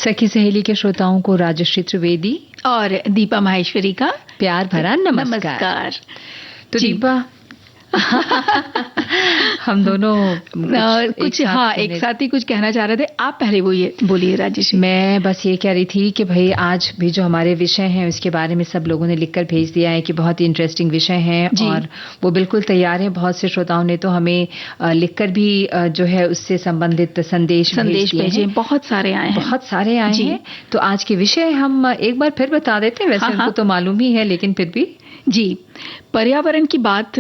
सखी सहेली के श्रोताओं को राजश्री त्रिवेदी और दीपा माहेश्वरी का प्यार भरा नमस्कार। तो दीपा हम दोनों कुछ एक साथ ही कुछ कहना चाह रहे थे। आप पहले बोलिए राजश्री। मैं बस ये कह रही थी कि भाई आज भी जो हमारे विषय हैं उसके बारे में सब लोगों ने लिखकर भेज दिया है कि बहुत ही इंटरेस्टिंग विषय हैं और वो बिल्कुल तैयार हैं। बहुत से श्रोताओं ने तो हमें लिखकर भी जो है उससे संबंधित संदेश भेजे। बहुत सारे आए हैं। तो आज के विषय हम एक बार फिर बता देते हैं। वैसे उनको तो मालूम ही है लेकिन फिर भी जी, पर्यावरण की बात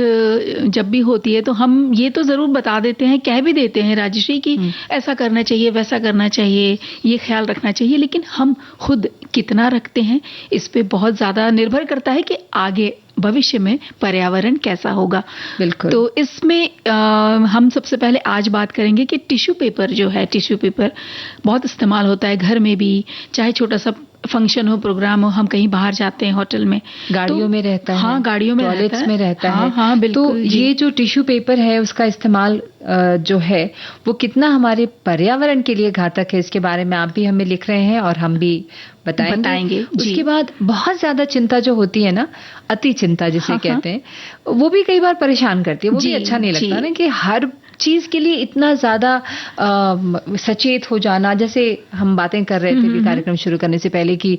जब भी होती है तो हम ये तो जरूर बता देते हैं, कह भी देते हैं राजश्री कि ऐसा करना चाहिए, वैसा करना चाहिए, ये ख्याल रखना चाहिए, लेकिन हम खुद कितना रखते हैं इस पे बहुत ज्यादा निर्भर करता है कि आगे भविष्य में पर्यावरण कैसा होगा। बिल्कुल। तो इसमें हम सबसे पहले आज बात करेंगे कि टिश्यू पेपर जो है, टिश्यू पेपर बहुत इस्तेमाल होता है घर में भी, चाहे छोटा सा फंक्शन हो, प्रोग्राम हो, हम कहीं बाहर जाते हैं, होटल में, गाड़ियों में रहता है। हाँ, गाड़ियों में टॉयलेट्स में रहता है। हाँ, बिल्कुल। तो ये जो टिश्यू पेपर है उसका इस्तेमाल जो है वो कितना हमारे पर्यावरण के लिए घातक है, इसके बारे में आप भी हमें लिख रहे हैं और हम भी बताएंगे। उसके बाद बहुत ज्यादा चिंता जो होती है ना, अति चिंता जिसे कहते हैं, वो भी कई बार परेशान करती है। वो भी अच्छा नहीं लगता ना कि हर चीज के लिए इतना ज्यादा सचेत हो जाना। जैसे हम बातें कर रहे थे भी कार्यक्रम शुरू करने से पहले कि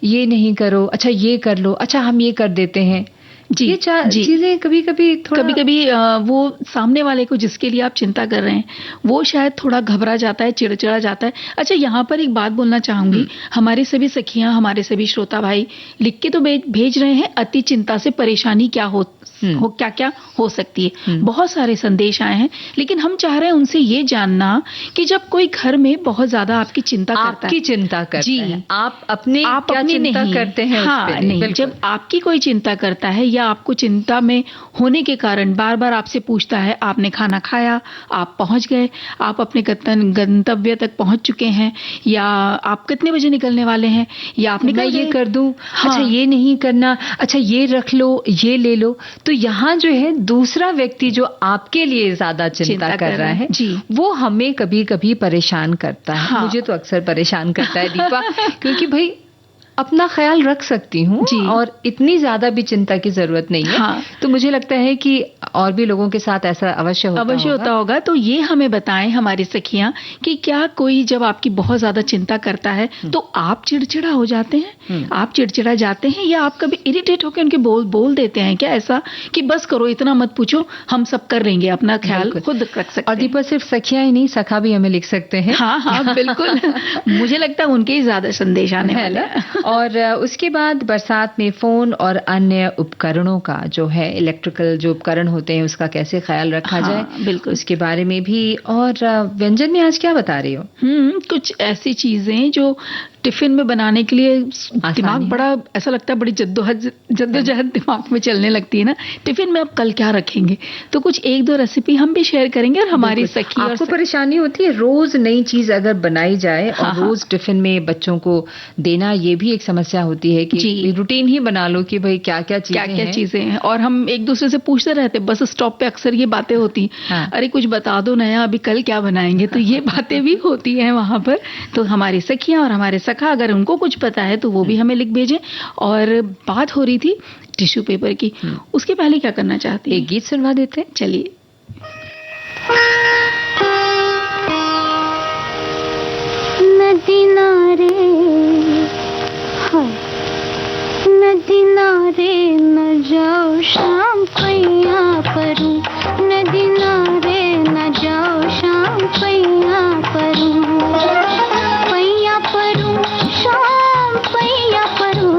ये नहीं करो, अच्छा ये कर लो, अच्छा हम ये कर देते हैं। ये चीजें कभी कभी वो सामने वाले को जिसके लिए आप चिंता कर रहे हैं वो शायद थोड़ा घबरा जाता है, चिड़चिड़ा जाता है। अच्छा, यहाँ पर एक बात बोलना चाहूंगी, हमारे सभी सखियां, हमारे सभी श्रोता भाई लिख के तो भेज रहे हैं अति चिंता से परेशानी क्या क्या हो सकती है। बहुत सारे संदेश आए हैं, लेकिन हम चाह रहे हैं उनसे ये जानना कि जब कोई घर में बहुत ज्यादा आपकी चिंता करता है, आप अपनी चिंता करते हैं। हाँ, नहीं, जब आपकी कोई चिंता करता है या आपको चिंता में होने के कारण बार बार आपसे पूछता है, आपने खाना खाया, आप पहुंच गए, आप अपने गंतव्य तक पहुंच चुके हैं, या आप कितने बजे निकलने वाले हैं, या आपने मैं ये कर दूं, अच्छा ये नहीं करना, अच्छा ये रख लो, ये ले लो। तो यहाँ जो है दूसरा व्यक्ति जो आपके लिए ज्यादा चिंता कर रहा है वो हमें कभी कभी परेशान करता है। हाँ। मुझे तो अक्सर परेशान करता है दीपा क्योंकि भाई अपना ख्याल रख सकती हूँ और इतनी ज्यादा भी चिंता की जरूरत नहीं है। हाँ। तो मुझे लगता है कि और भी लोगों के साथ ऐसा अवश्य होता होगा। तो ये हमें बताएं हमारी सखियां कि क्या कोई जब आपकी बहुत ज्यादा चिंता करता है तो आप चिड़चिड़ा हो जाते हैं, आप चिड़चिड़ा जाते हैं, या आप कभी इरिटेट होकर उनके बोल देते हैं क्या ऐसा कि बस करो, इतना मत पूछो, हम सब कर लेंगे, अपना ख्याल खुद रख सकते हैं। और दीपा सिर्फ सखियां ही नहीं, सखा भी हमें लिख सकते हैं। हाँ, बिल्कुल। मुझे लगता है उनके ही ज्यादा संदेश आने वाले हैं। और उसके बाद बरसात में फोन और अन्य उपकरणों का जो है, इलेक्ट्रिकल जो उपकरण होते हैं उसका कैसे ख्याल रखा जाए, बिल्कुल उसके बारे में भी। और व्यंजन में आज क्या बता रही हो? कुछ ऐसी चीजें जो टिफिन में बनाने के लिए दिमाग बड़ा ऐसा लगता है, बड़ी जद्दोजहद दिमाग में चलने लगती है ना, टिफिन में अब कल क्या रखेंगे। तो कुछ एक दो रेसिपी हम भी शेयर करेंगे। और हमारी सखी, आपको परेशानी होती है रोज नई चीज अगर बनाई जाए और रोज टिफिन में बच्चों को देना, ये भी एक समस्या होती है कि रूटीन ही बना लो कि भाई क्या क्या चीजें हैं। और हम एक दूसरे से पूछते रहते, बस स्टॉप पे अक्सर ये बातें होती, अरे कुछ बता दो नया, अभी कल क्या बनाएंगे। तो ये बातें भी होती है वहां पर। तो हमारी सखियां और हमारे अगर उनको कुछ पता है तो वो भी हमें लिख भेजें। और बात हो रही थी टिश्यू पेपर की, उसके पहले क्या करना चाहते हैं? एक गीत सुनवा देते हैं, चलिए। नदी नारे नदी नारे न जाओ शाम पैया परूं, नदी नारे न जाओ शाम पैया परूं, पैया परूं शाम पैया परूं,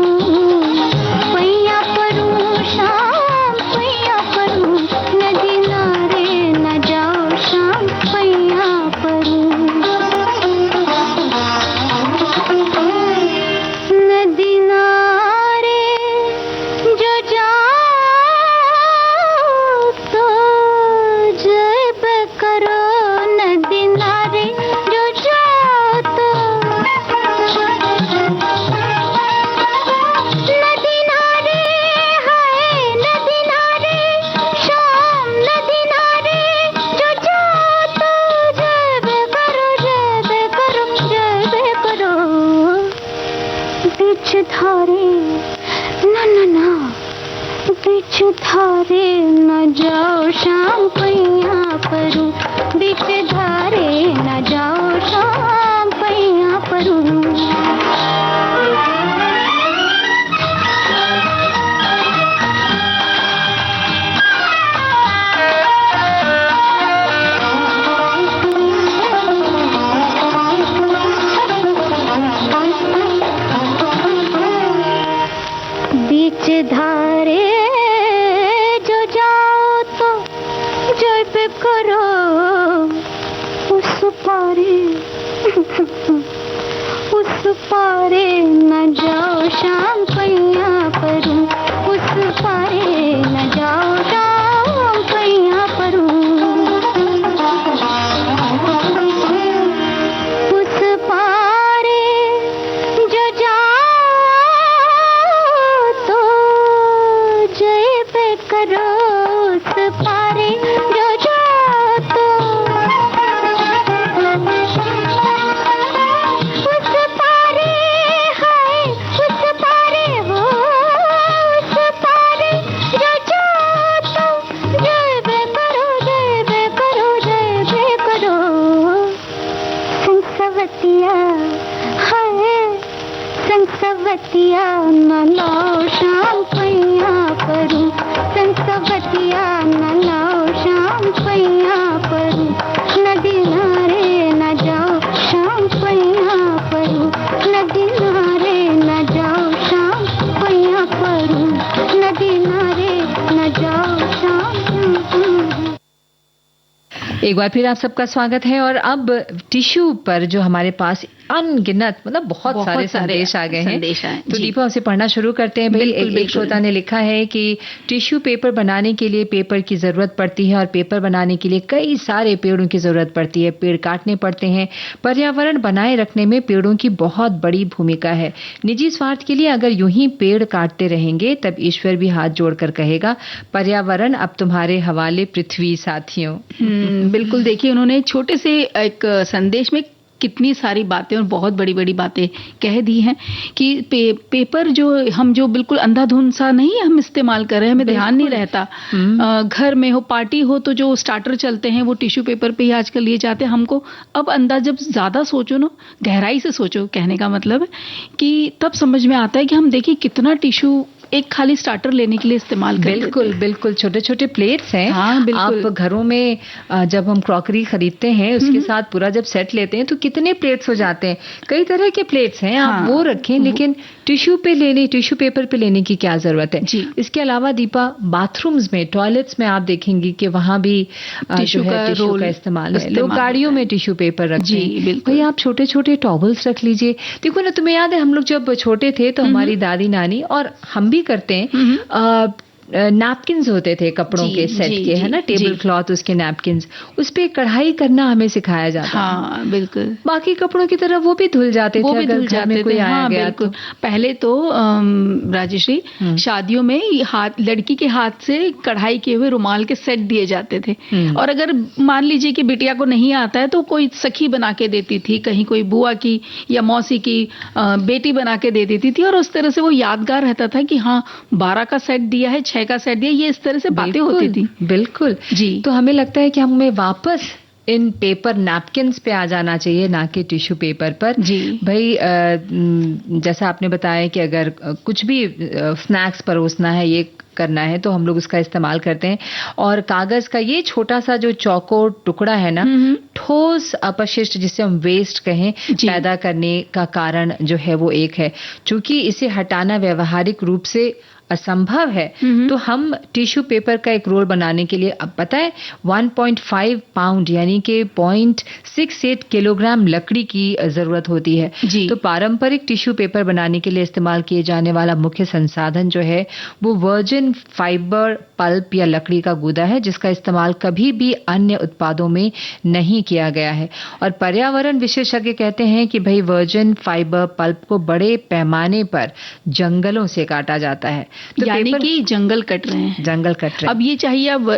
पैया परूं शाम पैया परूं, नदी नारे न जाओ शाम पैया परूं, नदी नारे जो जा बीच धारे न जाओ शाम पैया परूं, बीच धारे न जाओ शाम पैया परूं। बीच धारे जो जाओ तो जब करो उस पारे उस पारे न जाओ शाम पैया परूं, उस पारे न जाओ शाम पैया परूं। उस पारे जो करो उस पारे जो जाओ तो, उस पारे है उस पारे हो, उस पारे जो जाओ तो जय बे करो जय बे करो जय बे करो। संसवतिया है संसवतिया न लाओ शाम पैया परूं, संसवतिया न लाओ शाम पैया परूं, नदी नारे न जाओ शाम पैया परूं, नदी नारे न जाओ शाम पैया परूं, नदी नारे न जाओ शाम। एक बार फिर आप सबका स्वागत है। और अब टिश्यू पर जो हमारे पास अनगिनत मतलब बहुत सारे संदेश आ गए हैं, तो दीपा उसे पढ़ना शुरू करते हैं। भाई एक श्रोता ने लिखा है कि टिश्यू पेपर बनाने के लिए पेपर की जरूरत पड़ती है और पेपर बनाने के लिए कई सारे पेड़ों की जरूरत पड़ती है, पेड़ काटने पड़ते हैं। पर्यावरण बनाए रखने में पेड़ों की बहुत बड़ी भूमिका है। निजी स्वार्थ के लिए अगर यूं ही पेड़ काटते रहेंगे तब ईश्वर भी हाथ जोड़कर कहेगा पर्यावरण अब तुम्हारे हवाले पृथ्वी साथियों। बिल्कुल, देखिए उन्होंने छोटे से एक संदेश में कितनी सारी बातें और बहुत बड़ी बड़ी बातें कह दी हैं कि पेपर जो हम जो बिल्कुल अंधाधुंध सा नहीं हम इस्तेमाल कर रहे हैं, हमें ध्यान नहीं रहता। घर में हो पार्टी हो तो जो स्टार्टर चलते हैं वो टिश्यू पेपर पे ही आजकल लिए जाते हैं। हमको अब अंदाज जब ज्यादा सोचो ना, गहराई से सोचो, कहने का मतलब है कि तब समझ में आता है कि हम देखिए कितना टिश्यू एक खाली स्टार्टर लेने के लिए इस्तेमाल करते हैं। बिल्कुल बिल्कुल, छोटे छोटे प्लेट्स हैं। हाँ, बिल्कुल। आप घरों में जब हम क्रॉकरी खरीदते हैं उसके साथ पूरा जब सेट लेते हैं तो कितने प्लेट्स हो जाते हैं, कई तरह के प्लेट्स हैं। हाँ, आप वो रखें, लेकिन टिश्यू पेपर पे लेने की क्या जरूरत है। इसके अलावा दीपा बाथरूम्स में, टॉयलेट्स में आप देखेंगे कि वहां भी टिश्यू का इस्तेमाल है। लोग गाड़ियों में टिश्यू पेपर रखते हैं। भाई आप छोटे छोटे टॉवल्स रख लीजिए। देखो ना, तुम्हें याद है हम लोग जब छोटे थे तो हमारी दादी नानी और हम भी करते हैं, नैपकिन्स होते थे कपड़ों के सेट के, है ना, टेबल क्लॉथ, उसके नैपकिन्स, उस पे कढ़ाई करना हमें सिखाया जाता। हाँ, बिल्कुल। बाकी कपड़ों की तरह वो भी धुल जाते थे अगर घर में कोई आया गया तो। पहले तो राजेश्री शादियों में लड़की के हाथ से कढ़ाई किए हुए रुमाल के सेट दिए जाते थे, और अगर मान लीजिए कि बिटिया को नहीं आता है तो कोई सखी बना के देती थी, कहीं कोई बुआ की या मौसी की बेटी बना के दे देती थी, और उस तरह से वो यादगार रहता था कि हाँ 12 का सेट दिया है, 6 का सेट दिया, ये इस तरह से बातें होती थी। बिल्कुल जी। तो हमें लगता है कि हमें वापस इन पेपर नैपकिन्स पे आ जाना चाहिए, ना कि टिश्यू पेपर पर। जी भाई जैसा आपने बताया कि अगर कुछ भी स्नैक्स परोसना है, ये करना है, तो हम लोग उसका इस्तेमाल करते हैं। और कागज का ये छोटा सा जो चौकोर टुकड़ा है ना, ठोस अपशिष्ट जिसे हम वेस्ट कहें, पैदा करने का कारण जो है वो एक है। चूंकि इसे हटाना व्यवहारिक रूप से असंभव है, तो हम टिश्यू पेपर का एक रोल बनाने के लिए, अब पता है 1.5 पाउंड यानी कि 0.68 किलोग्राम लकड़ी की जरूरत होती है। तो पारंपरिक टिश्यू पेपर बनाने के लिए इस्तेमाल किए जाने वाला मुख्य संसाधन जो है वो वर्जिन फाइबर पल्प या लकड़ी का गूदा है, जिसका इस्तेमाल कभी भी अन्य उत्पादों में नहीं किया गया है। और पर्यावरण विशेषज्ञ कहते हैं कि भाई वर्जिन फाइबर पल्प को बड़े पैमाने पर जंगलों से काटा जाता है, तो यानी कि जंगल कट रहे हैं, जंगल कट रहे हैं। अब ये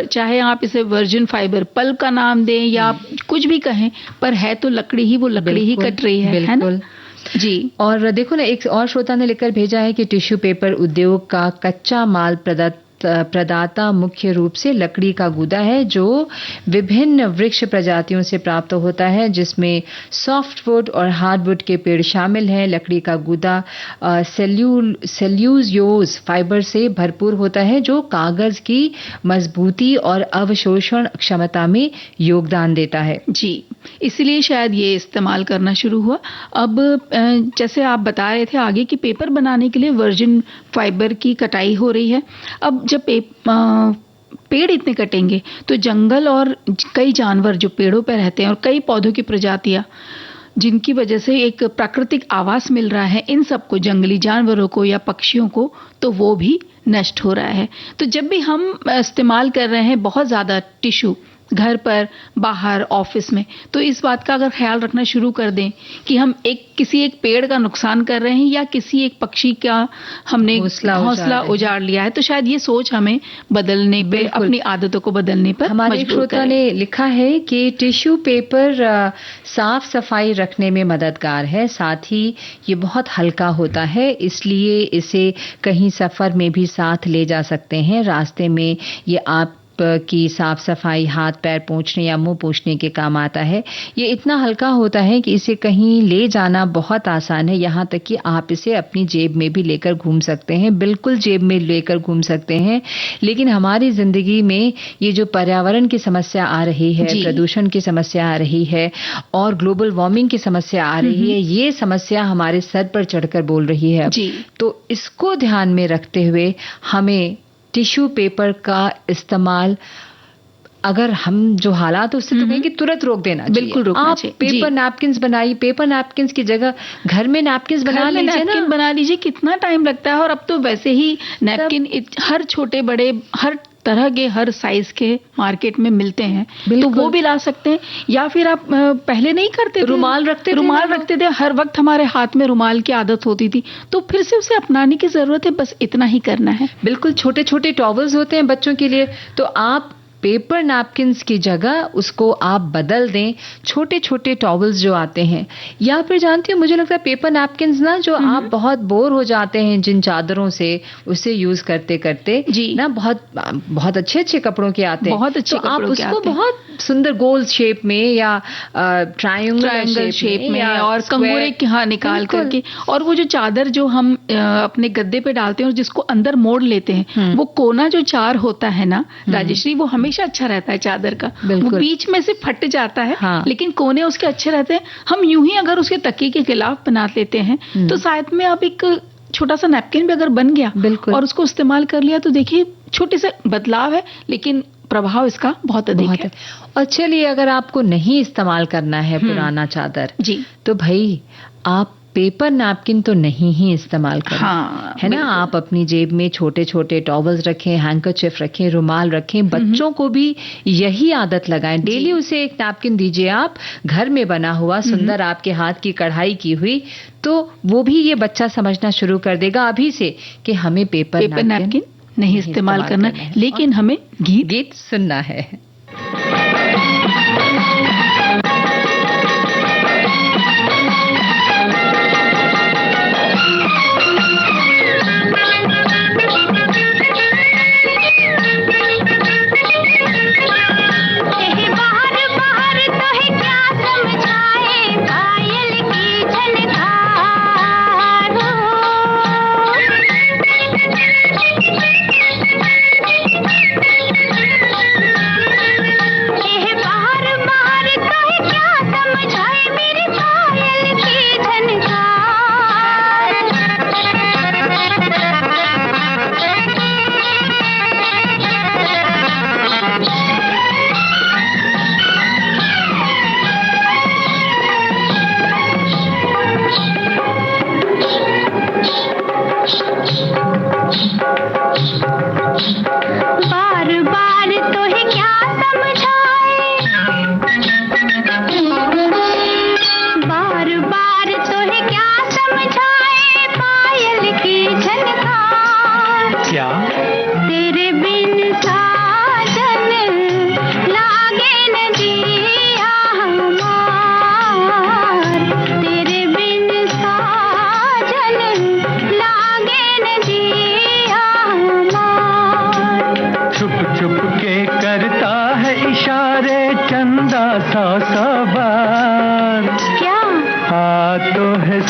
चाहे आप इसे वर्जिन फाइबर पल्प का नाम दें या आप कुछ भी कहें, पर है तो लकड़ी ही, वो लकड़ी ही कट रही है ना? जी। और देखो ना, एक और श्रोता ने लिखकर भेजा है कि टिश्यू पेपर उद्योग का कच्चा माल प्रदाता मुख्य रूप से लकड़ी का गुदा है जो विभिन्न वृक्ष प्रजातियों से प्राप्त होता है, जिसमें सॉफ्टवुड और हार्डवुड के पेड़ शामिल हैं। लकड़ी का गुदा सेल्यूलोज फाइबर से भरपूर होता है जो कागज की मजबूती और अवशोषण क्षमता में योगदान देता है। जी, इसलिए शायद ये इस्तेमाल करना शुरू हुआ। अब जैसे आप बता रहे थे आगे कि पेपर बनाने के लिए वर्जिन फाइबर की कटाई हो रही है। अब जब पेड़ इतने कटेंगे तो जंगल और कई जानवर जो पेड़ों पर रहते हैं और कई पौधों की प्रजातियां जिनकी वजह से एक प्राकृतिक आवास मिल रहा है इन सबको, जंगली जानवरों को या पक्षियों को, तो वो भी नष्ट हो रहा है। तो जब भी हम इस्तेमाल कर रहे हैं बहुत ज़्यादा टिश्यू घर पर, बाहर, ऑफिस में, तो इस बात का अगर ख्याल रखना शुरू कर दें कि हम किसी एक पेड़ का नुकसान कर रहे हैं या किसी एक पक्षी का हमने हौसला उजाड़ लिया है, तो शायद ये सोच हमें बदलने पे, अपनी आदतों को बदलने पर हमारे श्रोता ने लिखा है कि टिश्यू पेपर साफ सफाई रखने में मददगार है, साथ ही ये बहुत हल्का होता है, इसलिए इसे कहीं सफर में भी साथ ले जा सकते हैं। रास्ते में ये आप की साफ सफाई, हाथ पैर पोंछने या मुंह पोंछने के काम आता है। ये इतना हल्का होता है कि इसे कहीं ले जाना बहुत आसान है, यहाँ तक कि आप इसे अपनी जेब में भी लेकर घूम सकते हैं, बिल्कुल जेब में लेकर घूम सकते हैं। लेकिन हमारी जिंदगी में ये जो पर्यावरण की समस्या आ रही है, प्रदूषण की समस्या आ रही है और ग्लोबल वार्मिंग की समस्या आ रही है, ये समस्या हमारे सर पर चढ़कर बोल रही है। तो इसको ध्यान में रखते हुए हमें टिश्यू पेपर का इस्तेमाल, अगर हम जो हालात उससे तो कहें कि तुरंत रोक देना चाहिए। बिल्कुल रोकना चाहिए। पेपर नैपकिन्स बनाइए, पेपर नैपकिन्स की जगह घर में नैपकिन्स बना लीजिए ना। बना लीजिए, कितना टाइम लगता है। और अब तो वैसे ही नैपकिन हर छोटे बड़े हर तरह के, हर साइज के मार्केट में मिलते हैं, तो वो भी ला सकते हैं। या फिर आप पहले नहीं करते, रुमाल रखते थे, हर वक्त हमारे हाथ में रुमाल की आदत होती थी, तो फिर से उसे अपनाने की जरूरत है, बस इतना ही करना है। बिल्कुल, छोटे छोटे टॉवल्स होते हैं बच्चों के लिए, तो आप पेपर नैपकिन्स की जगह उसको आप बदल दें, छोटे छोटे टॉवल्स जो आते हैं। या फिर जानती हो, मुझे लगता है पेपर नैपकिन्स ना, जो आप बहुत बोर हो जाते हैं जिन चादरों से उसे यूज करते करते ना, बहुत अच्छे अच्छे कपड़ों के आते हैं, बहुत अच्छे तो आप उसको बहुत सुंदर गोल शेप में या ट्रायंगल शेप में और कंगूरे के निकाल करके, और वो जो चादर जो हम अपने गद्दे पे डालते हैं और जिसको अंदर मोड़ लेते हैं, वो कोना जो चार होता है ना राजेश्री, वो हमेशा अच्छा रहता है चादर का। वो बीच में से फट जाता है, लेकिन कोने उसके अच्छे रहते हैं। हम यूं ही अगर उसके तकिए के खिलाफ बना लेते हैं, तो साथ में आप एक छोटा सा नैपकिन भी अगर बन गया और उसको इस्तेमाल कर लिया, तो देखिए छोटे से बदलाव है, लेकिन प्रभाव इसका बहुत अधिक है। और चलिए, अगर आपको नहीं इस्तेमाल करना है पुराना चादर, तो भाई आप पेपर नैपकिन तो नहीं ही इस्तेमाल करें, है ना। आप अपनी जेब में छोटे छोटे टॉवल्स रखें, हैंकरचिफ रखें, रुमाल रखें। बच्चों को भी यही आदत लगाएं, डेली उसे एक नैपकिन दीजिए आप, घर में बना हुआ सुंदर, आपके हाथ की कढ़ाई की हुई, तो वो भी ये बच्चा समझना शुरू कर देगा अभी से कि हमें पेपर नैपकिन नहीं इस्तेमाल करना, लेकिन हमें गीत सुनना है।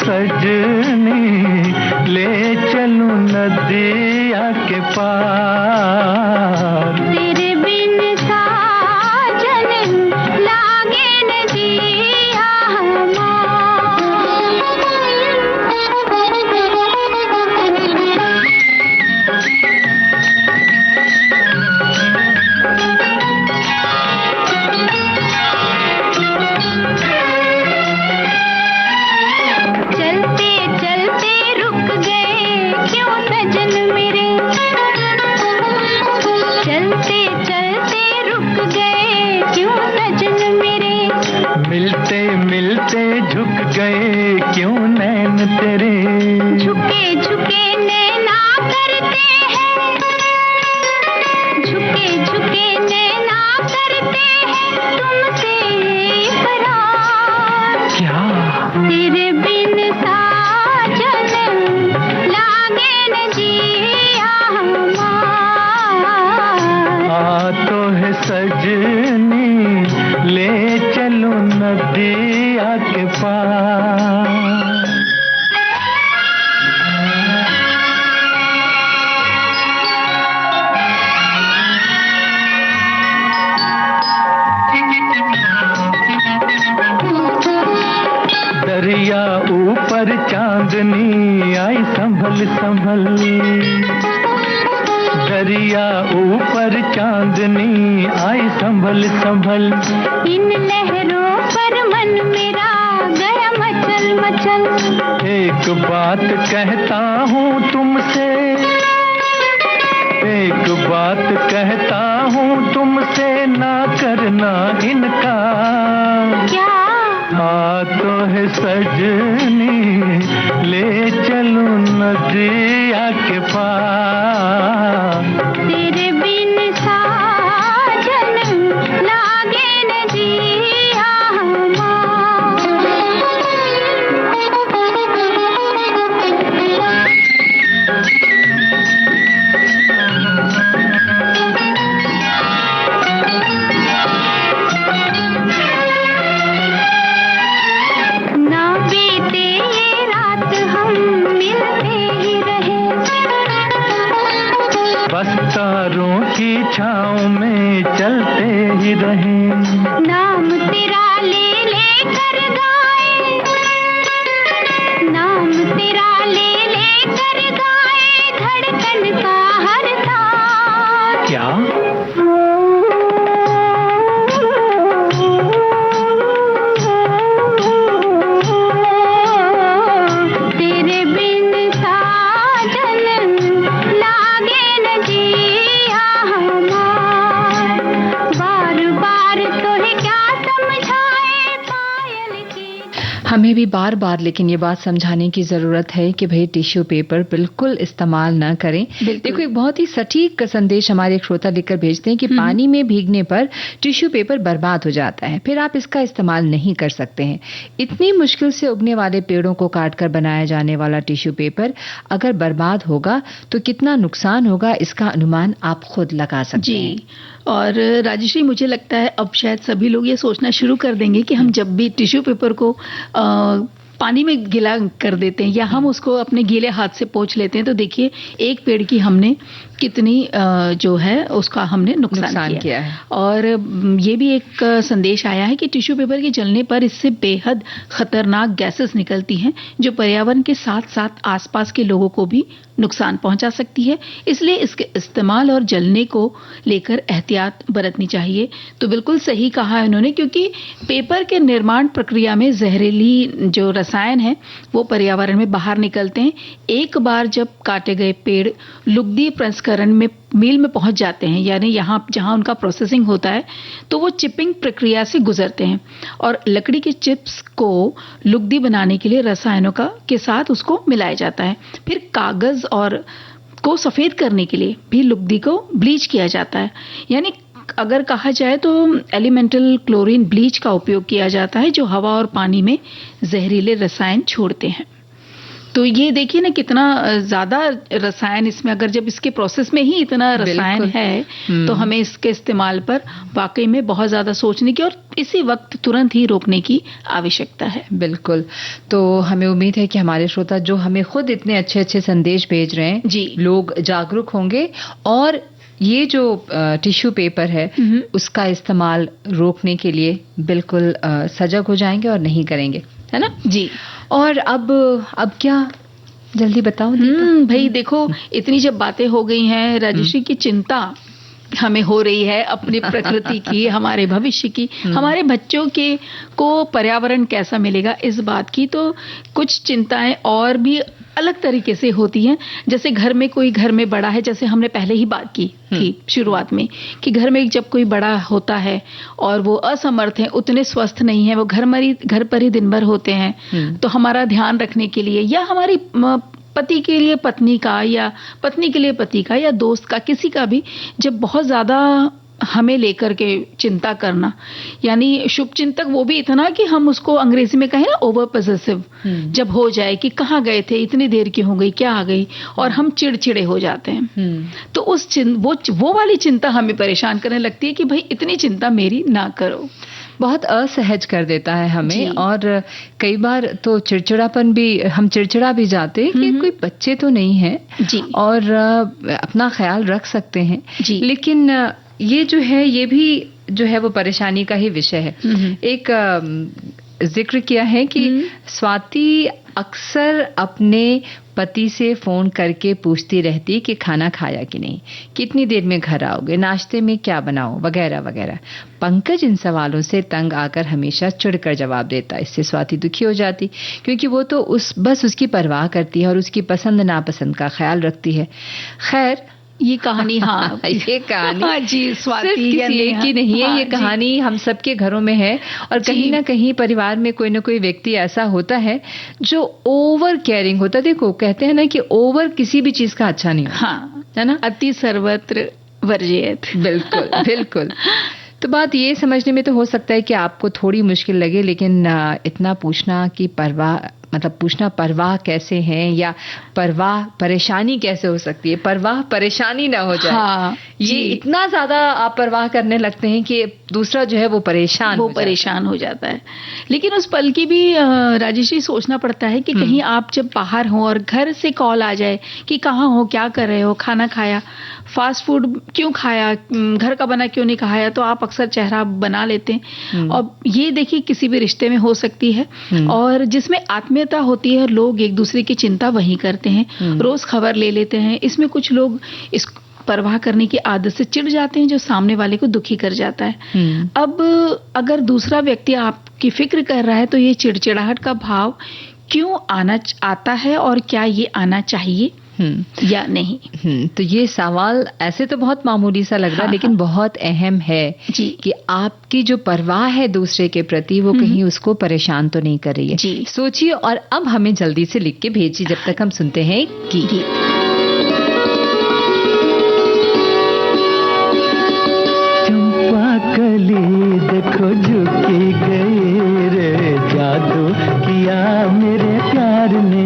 सजनी ले चलूं नदिया के पार। तेरे बिन साजन लागे न जिया चलते चलते रुक गए क्यों सजन मेरे, चलते चलते रुक गए क्यों सजन मेरे, मिलते मिलते झुक गए क्यों नैन तेरे, झुके झुके नैना करते हैं, झुके झुके नैना करते हैं तुमसे इकरार। क्या तेरे बिन साजन लागे न जिया हमार। आ तो है सजनी ले चलो नदिया के पार। दरिया ऊपर चांदनी आई संभल संभल, दरिया ऊपर चांदनी आई संभल संभल, इन लहरों पर मन मेरा गया मचल मचल। एक बात कहता हूँ तुमसे, एक बात कहता हूँ तुमसे ना करना इनकार। क्या हाँ तो है सजनी ले चलूं नदिया के पार। तेरे बिन साजन लागे न जिया ना बीते ये रात हम मिलते ही रहे, बस तारों की छाँव में चलते ही रहें। नाम तेरा ले ले कर गाए, नाम तेरा ले ले कर गाए धड़कन का हर तार। क्या तेरे बिन साजन लागे न जिया हमार। बार बार तो है क्या समझाए पायल की। हमें भी बार बार लेकिन ये बात समझाने की जरूरत है कि भाई टिश्यू पेपर बिल्कुल इस्तेमाल ना करें। देखो एक बहुत ही सटीक संदेश हमारे एक श्रोता लिखकर भेजते हैं कि पानी में भीगने पर टिश्यू पेपर बर्बाद हो जाता है, फिर आप इसका इस्तेमाल नहीं कर सकते हैं। इतनी मुश्किल से उगने वाले पेड़ों को काटकर बनाया जाने वाला टिश्यू पेपर अगर बर्बाद होगा तो कितना नुकसान होगा इसका अनुमान आप खुद लगा सकते हैं। जी। और राजश्री मुझे लगता है अब शायद सभी लोग ये सोचना शुरू कर देंगे कि हम जब भी टिश्यू पेपर को पानी में गीला कर देते हैं या हम उसको अपने गीले हाथ से पोंछ लेते हैं तो देखिए एक पेड़ की हमने कितनी जो है उसका हमने नुकसान किया है। और ये भी एक संदेश आया है कि टिश्यू पेपर के जलने पर इससे बेहद खतरनाक गैसेस निकलती हैं जो पर्यावरण के साथ साथ आसपास के लोगों को भी नुकसान पहुंचा सकती है, इसलिए इसके इस्तेमाल और जलने को लेकर एहतियात बरतनी चाहिए। तो बिल्कुल सही कहा है उन्होंने, क्योंकि पेपर के निर्माण प्रक्रिया में जहरीली जो रसायन है वो पर्यावरण में बाहर निकलते हैं। एक बार जब काटे गए पेड़ लुगदी प्रसंस्करण में मील में पहुंच जाते हैं, यानी यहाँ जहां उनका प्रोसेसिंग होता है, तो वो चिपिंग प्रक्रिया से गुजरते हैं और लकड़ी के चिप्स को लुगदी बनाने के लिए रसायनों के साथ उसको मिलाया जाता है। फिर कागज और को सफेद करने के लिए भी लुगदी को ब्लीच किया जाता है, यानी अगर कहा जाए तो एलिमेंटल क्लोरीन ब्लीच का उपयोग किया जाता है जो हवा और पानी में जहरीले रसायन छोड़ते हैं। तो ये देखिए ना कितना ज्यादा रसायन इसमें, अगर जब इसके प्रोसेस में ही इतना रसायन है तो हमें इसके इस्तेमाल पर वाकई में बहुत ज्यादा सोचने की और इसी वक्त तुरंत ही रोकने की आवश्यकता है। बिल्कुल। तो हमें उम्मीद है कि हमारे श्रोता जो हमें खुद इतने अच्छे अच्छे संदेश भेज रहे हैं जी, लोग जागरूक होंगे और ये जो टिश्यू पेपर है उसका इस्तेमाल रोकने के लिए बिल्कुल सजग हो जाएंगे और नहीं करेंगे, है ना जी। और अब क्या, जल्दी बताओ। भाई देखो, इतनी जब बातें हो गई हैं राजेश्री की, चिंता हमें हो रही है अपनी प्रकृति की, हमारे भविष्य की, हमारे बच्चों के को पर्यावरण कैसा मिलेगा इस बात की, तो कुछ चिंताएं और भी अलग तरीके से होती हैं। जैसे घर में बड़ा है, जैसे हमने पहले ही बात की थी शुरुआत में कि घर में जब कोई बड़ा होता है और वो असमर्थ है, उतने स्वस्थ नहीं है, वो घर पर ही दिन भर होते हैं, तो हमारा ध्यान रखने के लिए या हमारी पति के लिए पत्नी का या पत्नी के लिए पति का या दोस्त का, किसी का भी जब बहुत ज्यादा हमें लेकर के चिंता करना, यानी शुभ चिंतक वो भी इतना कि हम उसको अंग्रेजी में कहें ना ओवर पॉसेसिव जब हो जाए कि कहाँ गए थे, इतनी देर की हो गई, क्या आ गई, और हम चिड़चिड़े हो जाते हैं। तो वो वाली चिंता हमें परेशान करने लगती है कि भाई इतनी चिंता मेरी ना करो। बहुत असहज कर देता है हमें, और कई बार तो चिड़चिड़ापन भी, हम चिड़चिड़ा भी जाते हैं कि कोई बच्चे तो नहीं है और अपना ख्याल रख सकते हैं, लेकिन ये जो है, ये भी जो है वो परेशानी का ही विषय है। एक जिक्र किया है कि स्वाति अक्सर अपने पति से फोन करके पूछती रहती कि खाना खाया कि नहीं, कितनी देर में घर आओगे, नाश्ते में क्या बनाओ, वगैरह वगैरह। पंकज इन सवालों से तंग आकर हमेशा चिढ़कर जवाब देता। इससे स्वाति दुखी हो जाती क्योंकि वो तो बस उसकी परवाह करती है और उसकी पसंद नापसंद का ख्याल रखती है। खैर, ये कहानी ये कहानी जी स्वाति एक ही नहीं है, ये कहानी हम सबके घरों में है और कहीं ना कहीं परिवार में कोई ना कोई व्यक्ति ऐसा होता है जो ओवर केयरिंग होता है। देखो, कहते हैं ना कि ओवर किसी भी चीज का अच्छा नहीं होता, है ना, अति सर्वत्र वर्जयेत। बिल्कुल बिल्कुल। तो बात ये समझने में तो हो सकता है कि आपको थोड़ी मुश्किल लगे, लेकिन इतना पूछना कि परवाह कैसे है, या परवाह परेशानी कैसे हो सकती है, परवाह परेशानी ना हो जाए, ये इतना ज्यादा आप परवाह करने लगते हैं कि दूसरा जो है वो परेशान हो जाता है। लेकिन उस पल की भी राजेश्री सोचना पड़ता है कि कहीं आप जब बाहर हो और घर से कॉल आ जाए कि कहाँ हो, क्या कर रहे हो, खाना खाया, फास्ट फूड क्यों खाया, घर का बना क्यों नहीं खाया, तो आप अक्सर चेहरा बना लेते हैं। और ये देखिए किसी भी रिश्ते में हो सकती है, और जिसमें आत्मीयता होती है, लोग एक दूसरे की चिंता वही करते हैं, रोज खबर ले लेते हैं। इसमें कुछ लोग इस परवाह करने की आदत से चिढ़ जाते हैं, जो सामने वाले को दुखी कर जाता है। अब अगर दूसरा व्यक्ति आपकी फिक्र कर रहा है तो ये चिड़चिड़ाहट का भाव क्यों आता है, और क्या ये आना चाहिए या नहीं? तो ये सवाल ऐसे तो बहुत मामूली सा लग रहा है, लेकिन बहुत अहम है कि आपकी जो परवाह है दूसरे के प्रति, वो कहीं उसको परेशान तो नहीं कर रही है। सोचिए, और अब हमें जल्दी से लिख के भेजिए जब तक हम सुनते हैं कि चंपा कली देखो झुकी गई रे, जादू किया मेरे प्यार ने,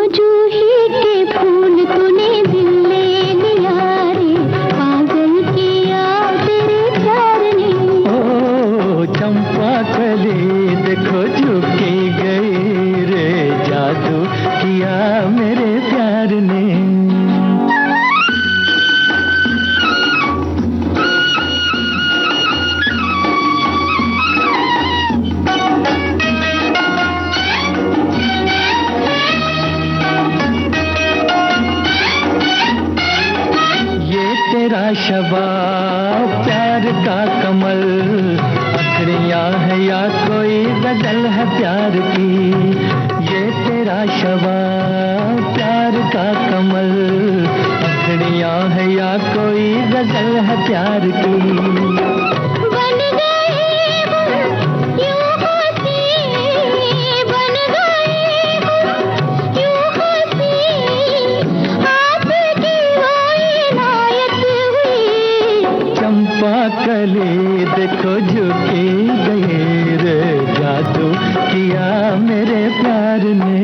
जूही के फूल तूने दिल ले लिया रे, पागल किया तेरे प्यार ने। ओ चंपा कली देखो झुकी गई रे, जादू किया मेरे प्यार ने। तेरा शबाब प्यार का कमल, अखड़ियाँ है या कोई गजल है प्यार की, ये तेरा शबाब प्यार का कमल, अखड़ियाँ है या कोई गजल है प्यार की। कली देखो झुकी गई रे, जादू किया मेरे प्यार ने।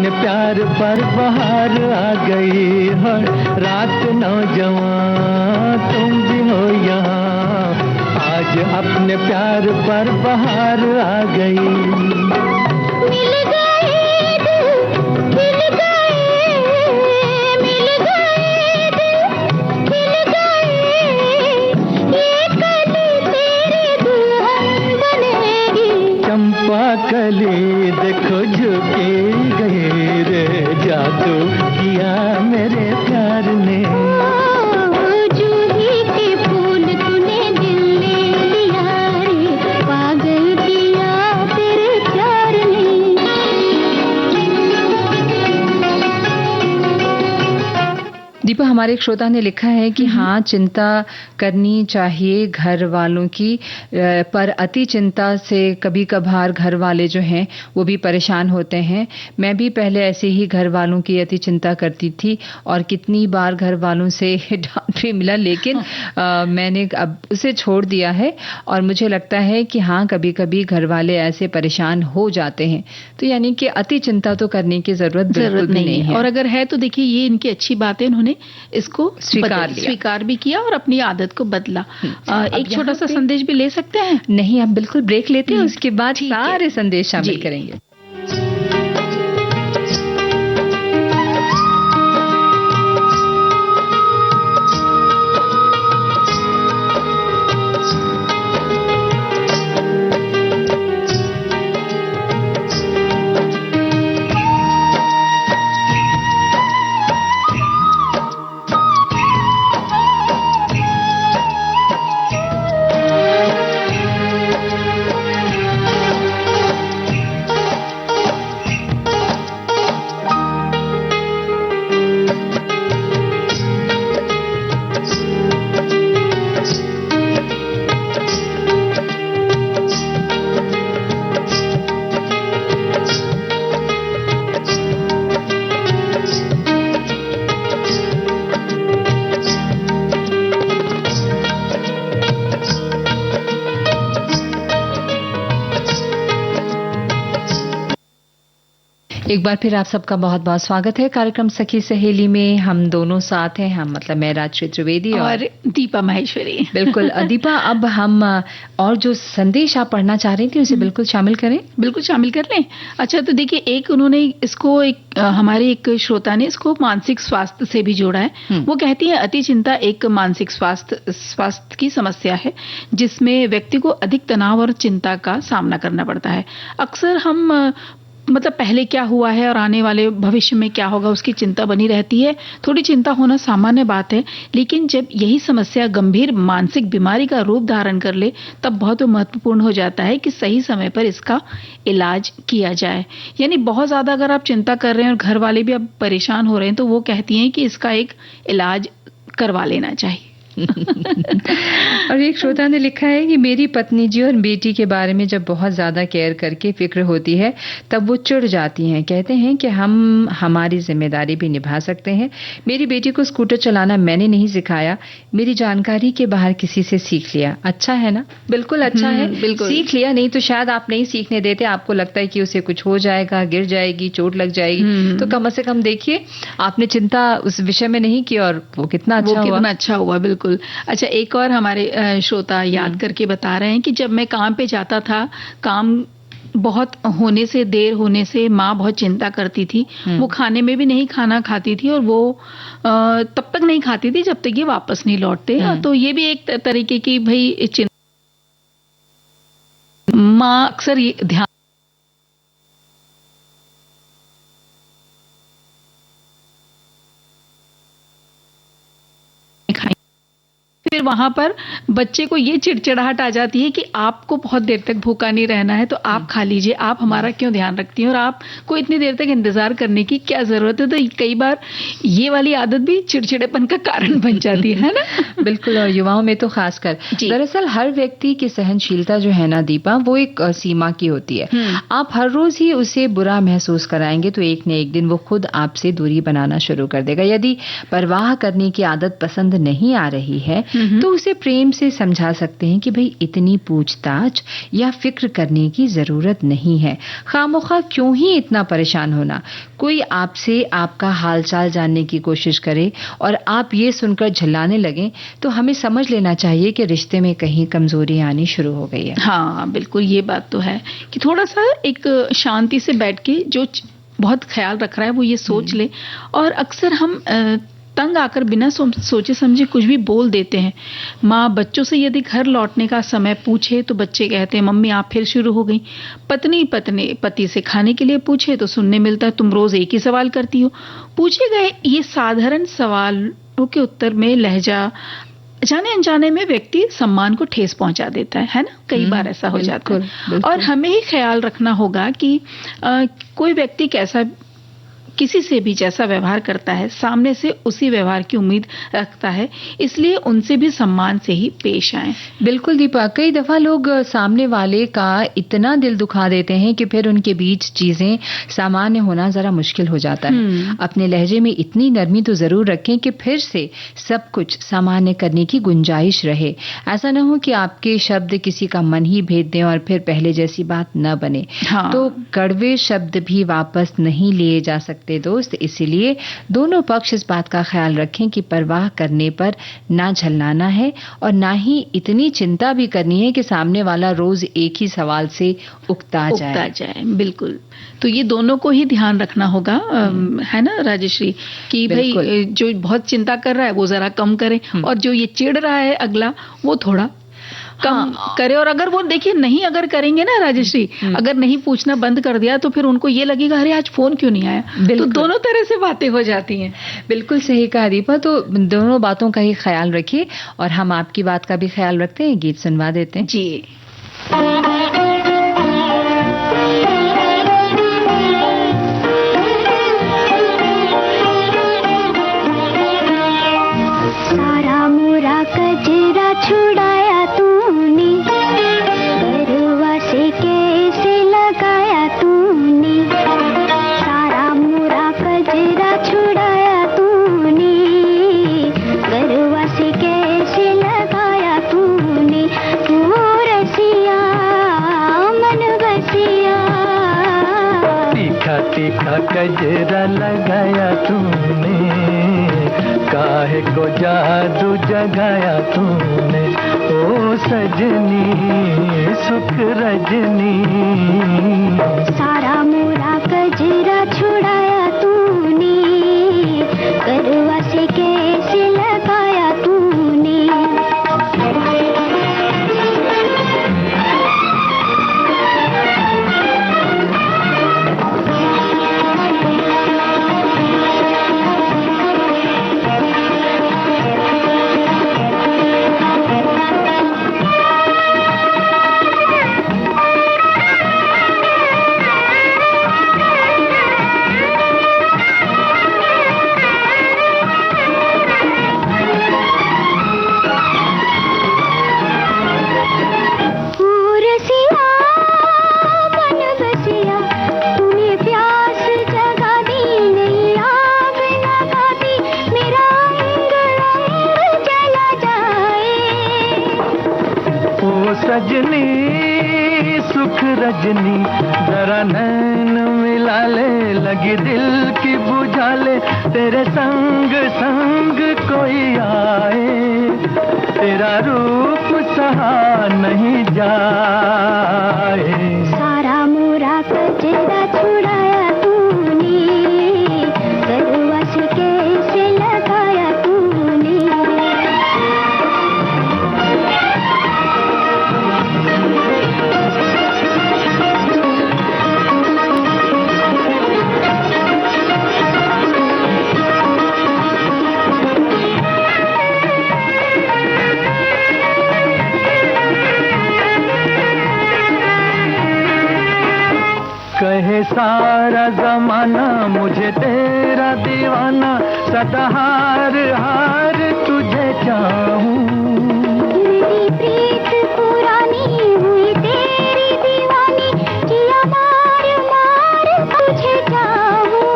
अपने प्यार पर बहार आ गई है। रात नौजवान तुम भी हो यहाँ, आज अपने प्यार पर बहार आ गई। मिल गए दिल, मिल गए, मिल गए दिल, मिल गए, ये कली तेरी दुल्हन बनेगी। चंपा कली देखो झुकी गई रे, जादू किया मेरे प्यार ने। जूही के फूल तूने दिल ले लिया रे, पागल किया तेरे प्यार ने। दीपा, हमारे एक श्रोता ने लिखा है कि हाँ, चिंता करनी चाहिए घर वालों की, पर अति चिंता से कभी कभार घर वाले जो हैं वो भी परेशान होते हैं। मैं भी पहले ऐसे ही घर वालों की अति चिंता करती थी और कितनी बार घर वालों से डांट भी मिला, लेकिन मैंने अब उसे छोड़ दिया है और मुझे लगता है कि हाँ, कभी कभी घर वाले ऐसे परेशान हो जाते हैं, तो यानी कि अति चिंता तो करने की जरूरत नहीं है। और अगर है तो देखिए ये इनकी अच्छी बात है, इन्होंने इसको स्वीकार भी किया और अपनी आदत को बदला। एक छोटा सा संदेश भी ले सकते हैं? नहीं, आप बिल्कुल ब्रेक लेते हैं, उसके बाद सारे संदेश शामिल करेंगे। एक बार फिर आप सबका बहुत बहुत स्वागत है कार्यक्रम सखी सहेली में। हम दोनों साथ हैं, हम मतलब मैं राजश्री त्रिवेदी और दीपा माहेश्वरी। बिल्कुल दीपा, अब हम और जो संदेश आप पढ़ना चाह रही थी उसे बिल्कुल शामिल करें। बिल्कुल शामिल कर लें। अच्छा, तो देखिए एक उन्होंने इसको हमारे एक श्रोता ने इसको मानसिक स्वास्थ्य से भी जोड़ा है। वो कहती है अति चिंता एक मानसिक स्वास्थ्य की समस्या है जिसमें व्यक्ति को अधिक तनाव और चिंता का सामना करना पड़ता है। अक्सर हम मतलब पहले क्या हुआ है और आने वाले भविष्य में क्या होगा उसकी चिंता बनी रहती है। थोड़ी चिंता होना सामान्य बात है, लेकिन जब यही समस्या गंभीर मानसिक बीमारी का रूप धारण कर ले तब बहुत महत्वपूर्ण हो जाता है कि सही समय पर इसका इलाज किया जाए। यानी बहुत ज्यादा अगर आप चिंता कर रहे हैं और घर वाले भी अब परेशान हो रहे हैं तो वो कहती हैं कि इसका एक इलाज करवा लेना चाहिए। और एक श्रोता ने लिखा है कि मेरी पत्नी जी और बेटी के बारे में जब बहुत ज्यादा केयर करके फिक्र होती है तब वो चिढ़ जाती हैं। कहते हैं कि हम हमारी जिम्मेदारी भी निभा सकते हैं। मेरी बेटी को स्कूटर चलाना मैंने नहीं सिखाया, मेरी जानकारी के बाहर किसी से सीख लिया। अच्छा है ना? बिल्कुल अच्छा है, बिल्कुल सीख लिया, नहीं तो शायद आप नहीं सीखने देते। आपको लगता है कि उसे कुछ हो जाएगा, गिर जाएगी, चोट लग जाएगी, तो कम से कम देखिए आपने चिंता उस विषय में नहीं की और वो कितना अच्छा हुआ। बिल्कुल। अच्छा, एक और हमारे श्रोता याद करके बता रहे हैं कि जब मैं काम पे जाता था, काम बहुत होने से, देर होने से माँ बहुत चिंता करती थी। वो खाने में भी नहीं खाना खाती थी और वो तब तक नहीं खाती थी जब तक ये वापस नहीं लौटते। तो ये भी एक तरीके की भाई चिंता, माँ अक्सर ये ध्यान फिर वहां पर बच्चे को ये चिड़चिड़ाहट आ जाती है कि आपको बहुत देर तक भूखा नहीं रहना है तो आप खा लीजिए, आप हमारा क्यों ध्यान रखती हैं और आपको इतनी देर तक इंतजार करने की क्या जरूरत है। तो कई बार ये वाली आदत भी चिड़चिड़ेपन का कारण बन जाती है ना। बिल्कुल, और युवाओं में तो खासकर। दरअसल हर व्यक्ति की सहनशीलता जो है ना दीपा, वो एक सीमा की होती है। आप हर रोज ही उसे बुरा महसूस कराएंगे तो एक न एक दिन वो खुद आपसे दूरी बनाना शुरू कर देगा। यदि परवाह करने की आदत पसंद नहीं आ रही है तो उसे प्रेम से समझा सकते हैं कि भाई इतनी पूछताछ या फिक्र करने की जरूरत नहीं है, खामोखा क्यों ही इतना परेशान होना। कोई आपसे आपका हालचाल जानने की कोशिश करे और आप ये सुनकर झल्लाने लगें तो हमें समझ लेना चाहिए कि रिश्ते में कहीं कमजोरी आनी शुरू हो गई है। हाँ बिल्कुल, ये बात तो है कि थोड़ा सा एक शांति से बैठ के जो बहुत ख्याल रख रहा है वो ये सोच ले। और अक्सर हम तंग आकर बिना सोचे समझे कुछ भी बोल देते हैं। माँ बच्चों से यदि घर लौटने का समय पूछे तो बच्चे कहते हैं मम्मी आप फिर शुरू हो गई। पत्नी पति से खाने के लिए पूछे तो सुनने मिलता है तुम रोज एक ही सवाल करती हो। पूछे गए ये साधारण सवालों के उत्तर में लहजा जाने अनजाने में व्यक्ति सम्मान को ठेस पहुंचा देता है ना। कई बार ऐसा हो जाता है। और हमें ही ख्याल रखना होगा कि कोई व्यक्ति कैसा किसी से भी जैसा व्यवहार करता है सामने से उसी व्यवहार की उम्मीद रखता है, इसलिए उनसे भी सम्मान से ही पेश आए। बिल्कुल दीपा, कई दफा लोग सामने वाले का इतना दिल दुखा देते हैं कि फिर उनके बीच चीजें सामान्य होना जरा मुश्किल हो जाता है। अपने लहजे में इतनी नरमी तो जरूर रखें कि फिर से सब कुछ सामान्य करने की गुंजाइश रहे। ऐसा न हो कि आपके शब्द किसी का मन ही भेद दें और फिर पहले जैसी बात न बने। हाँ। तो कड़वे शब्द भी वापस नहीं लिए जा सकते दोस्त, इसीलिए दोनों पक्ष इस बात का ख्याल रखें कि परवाह करने पर ना झल्लाना है और ना ही इतनी चिंता भी करनी है कि सामने वाला रोज एक ही सवाल से उकता जाए। बिल्कुल, तो ये दोनों को ही ध्यान रखना होगा, है ना राजेश्री, कि भाई जो बहुत चिंता कर रहा है वो जरा कम करे और जो ये चिढ़ रहा है अगला वो थोड़ा कम करे। और अगर वो देखिए नहीं अगर करेंगे ना राजेश्री, अगर नहीं पूछना बंद कर दिया तो फिर उनको ये लगेगा अरे आज फोन क्यों नहीं आया। तो दोनों तरह से बातें हो जाती हैं। बिल्कुल सही कहा दीपा, तो दोनों बातों का ही ख्याल रखिए और हम आपकी बात का भी ख्याल रखते हैं। गीत सुनवा देते हैं जी। सारा मोरा कजरा छुड़ाया तूने, गरुआ से कैसे लगाया तूने। सारा मोरा कजरा छुड़ाया तूने, गरुआ से कैसे लगाया तूने। तू रसिया मन बसिया, तीखा तीखा कजरा लगाया तूने, काहे को जादू जगाया तूने। ओ सजनी सुख रजनी, सारा मोरा कजरा छुड़ाया तूने, गरुआ से कैसे लगाया तूने। सजनी सुख रजनी, जरा नैन मिला ले, लगी दिल की बुझा ले। तेरे संग संग कोई आए, तेरा रूप सहा नहीं जाए। सारा मोरा कजरा छुड़ाया तूने, गरुआ से कैसे लगाया तूने। कहे सारा जमाना मुझे तेरा दीवाना, सदा हार हार तुझे चाहूं। मेरी प्रीत पुरानी हुई तेरी दीवानी, किया मार मार तुझे चाहूं।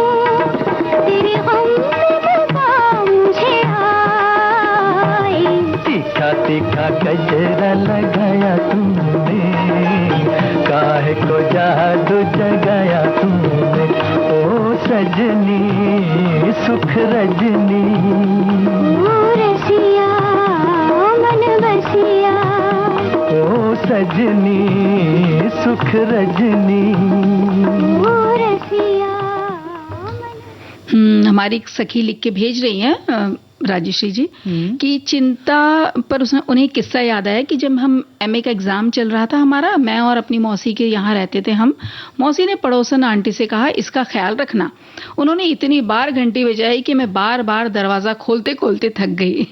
तेरे हम में दबा मुझे आए, तीखा गजरा लगाया तुमने, काहे को जादू जगाया तुमने, ओ सजनी सुख रजनी। ओ रसिया मन बसिया, ओ सजनी सुख रजनी। ओ रसिया। हमारी एक सखी लिख के भेज रही हैं राजेश्री जी कि चिंता पर उन्हें किस्सा याद आया कि जब हम एमए का एग्जाम चल रहा था हमारा, मैं और अपनी मौसी के यहाँ रहते थे हम, मौसी ने पड़ोसन आंटी से कहा इसका ख्याल रखना। उन्होंने इतनी बार घंटी बजाई कि मैं बार बार दरवाजा खोलते खोलते थक गई।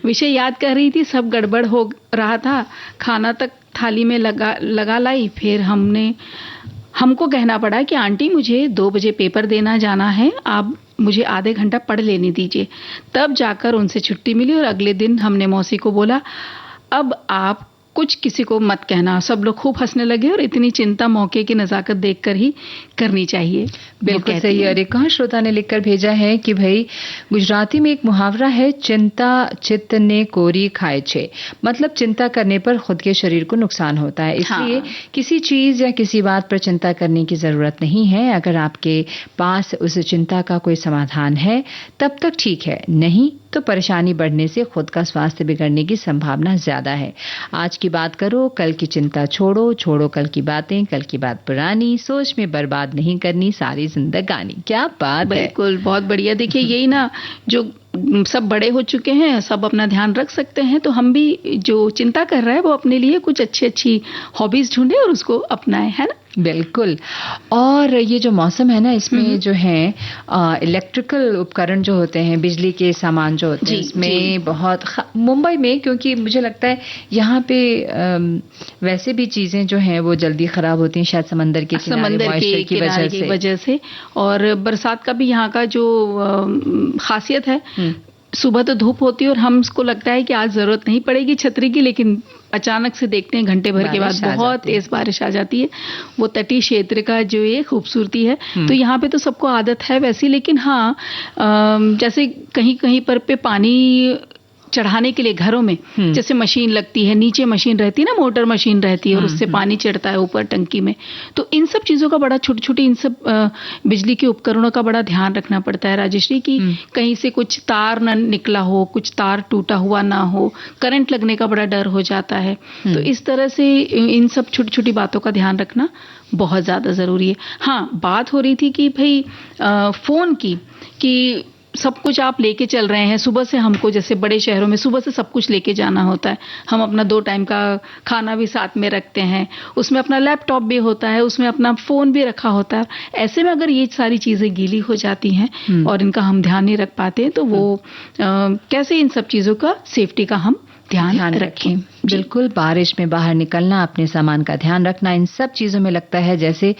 विषय याद कर रही थी, सब गड़बड़ हो रहा था, खाना तक थाली में लगा लाई। फिर हमको कहना पड़ा कि आंटी मुझे 2 बजे पेपर देना जाना है, आप मुझे आधे घंटा पढ़ लेने दीजिए। तब जाकर उनसे छुट्टी मिली और अगले दिन हमने मौसी को बोला अब आप कुछ किसी को मत कहना। सब लोग खूब हंसने लगे और इतनी चिंता मौके की नजाकत देखकर ही करनी चाहिए। बिल्कुल सही। और एक और श्रोता ने लिखकर भेजा है कि भाई गुजराती में एक मुहावरा है, चिंता चित्त ने कोरी खाए छे, मतलब चिंता करने पर खुद के शरीर को नुकसान होता है। इसलिए किसी चीज या किसी बात पर चिंता करने की जरूरत नहीं है। अगर आपके पास उस चिंता का कोई समाधान है तब तक ठीक है, नहीं तो परेशानी बढ़ने से खुद का स्वास्थ्य बिगड़ने की संभावना ज्यादा है। आज की बात करो, कल की चिंता छोड़ो, छोड़ो कल की बातें, कल की बात पुरानी, सोच में बर्बाद नहीं करनी सारी जिंदगानी। क्या बात है। बिल्कुल, बहुत बढ़िया। देखिए यही ना, जो सब बड़े हो चुके हैं, सब अपना ध्यान रख सकते हैं, तो हम भी जो चिंता कर रहा है वो अपने लिए कुछ अच्छी हॉबीज ढूंढे और उसको अपनाएं, है ना। बिल्कुल। और ये जो मौसम है ना, इसमें जो है इलेक्ट्रिकल उपकरण जो होते हैं, बिजली के सामान जो होते हैं, इसमें बहुत मुंबई में, क्योंकि मुझे लगता है यहाँ पे वैसे भी चीजें जो हैं वो जल्दी खराब होती हैं, शायद समंदर के किनारे की वजह से। और बरसात का भी यहाँ का जो खासियत है, सुबह तो धूप होती है और हमको लगता है कि आज जरूरत नहीं पड़ेगी छतरी की, लेकिन अचानक से देखते हैं घंटे भर के बाद बहुत तेज बारिश आ जाती है। वो तटीय क्षेत्र का जो ये खूबसूरती है, तो यहाँ पे तो सबको आदत है वैसी, लेकिन हाँ जैसे कहीं कहीं पर पे पानी चढ़ाने के लिए घरों में जैसे मशीन लगती है, नीचे मशीन रहती है ना, मोटर मशीन रहती है और उससे पानी चढ़ता है ऊपर टंकी में, तो इन सब चीजों का बड़ा छोटी-छोटी इन सब बिजली के उपकरणों का बड़ा ध्यान रखना पड़ता है राजेश्री, कि कहीं से कुछ तार न निकला हो, कुछ तार टूटा हुआ ना हो, करंट लगने का बड़ा डर हो जाता है। तो इस तरह से इन सब छोटी-छोटी बातों का ध्यान रखना बहुत ज्यादा जरूरी है। हाँ, बात हो रही थी कि भाई फोन की, कि सब कुछ आप लेके चल रहे हैं, सुबह से हमको जैसे बड़े शहरों में सुबह से सब कुछ लेके जाना होता है, हम अपना 2 टाइम का खाना भी साथ में रखते हैं, उसमें अपना लैपटॉप भी होता है, उसमें अपना फोन भी रखा होता है। ऐसे में अगर ये सारी चीजें गीली हो जाती हैं और इनका हम ध्यान नहीं रख पाते हैं, तो वो कैसे इन सब चीजों का सेफ्टी का हम ध्यान रखें। बिल्कुल, बारिश में बाहर निकलना, अपने सामान का ध्यान रखना, इन सब चीजों में लगता है जैसे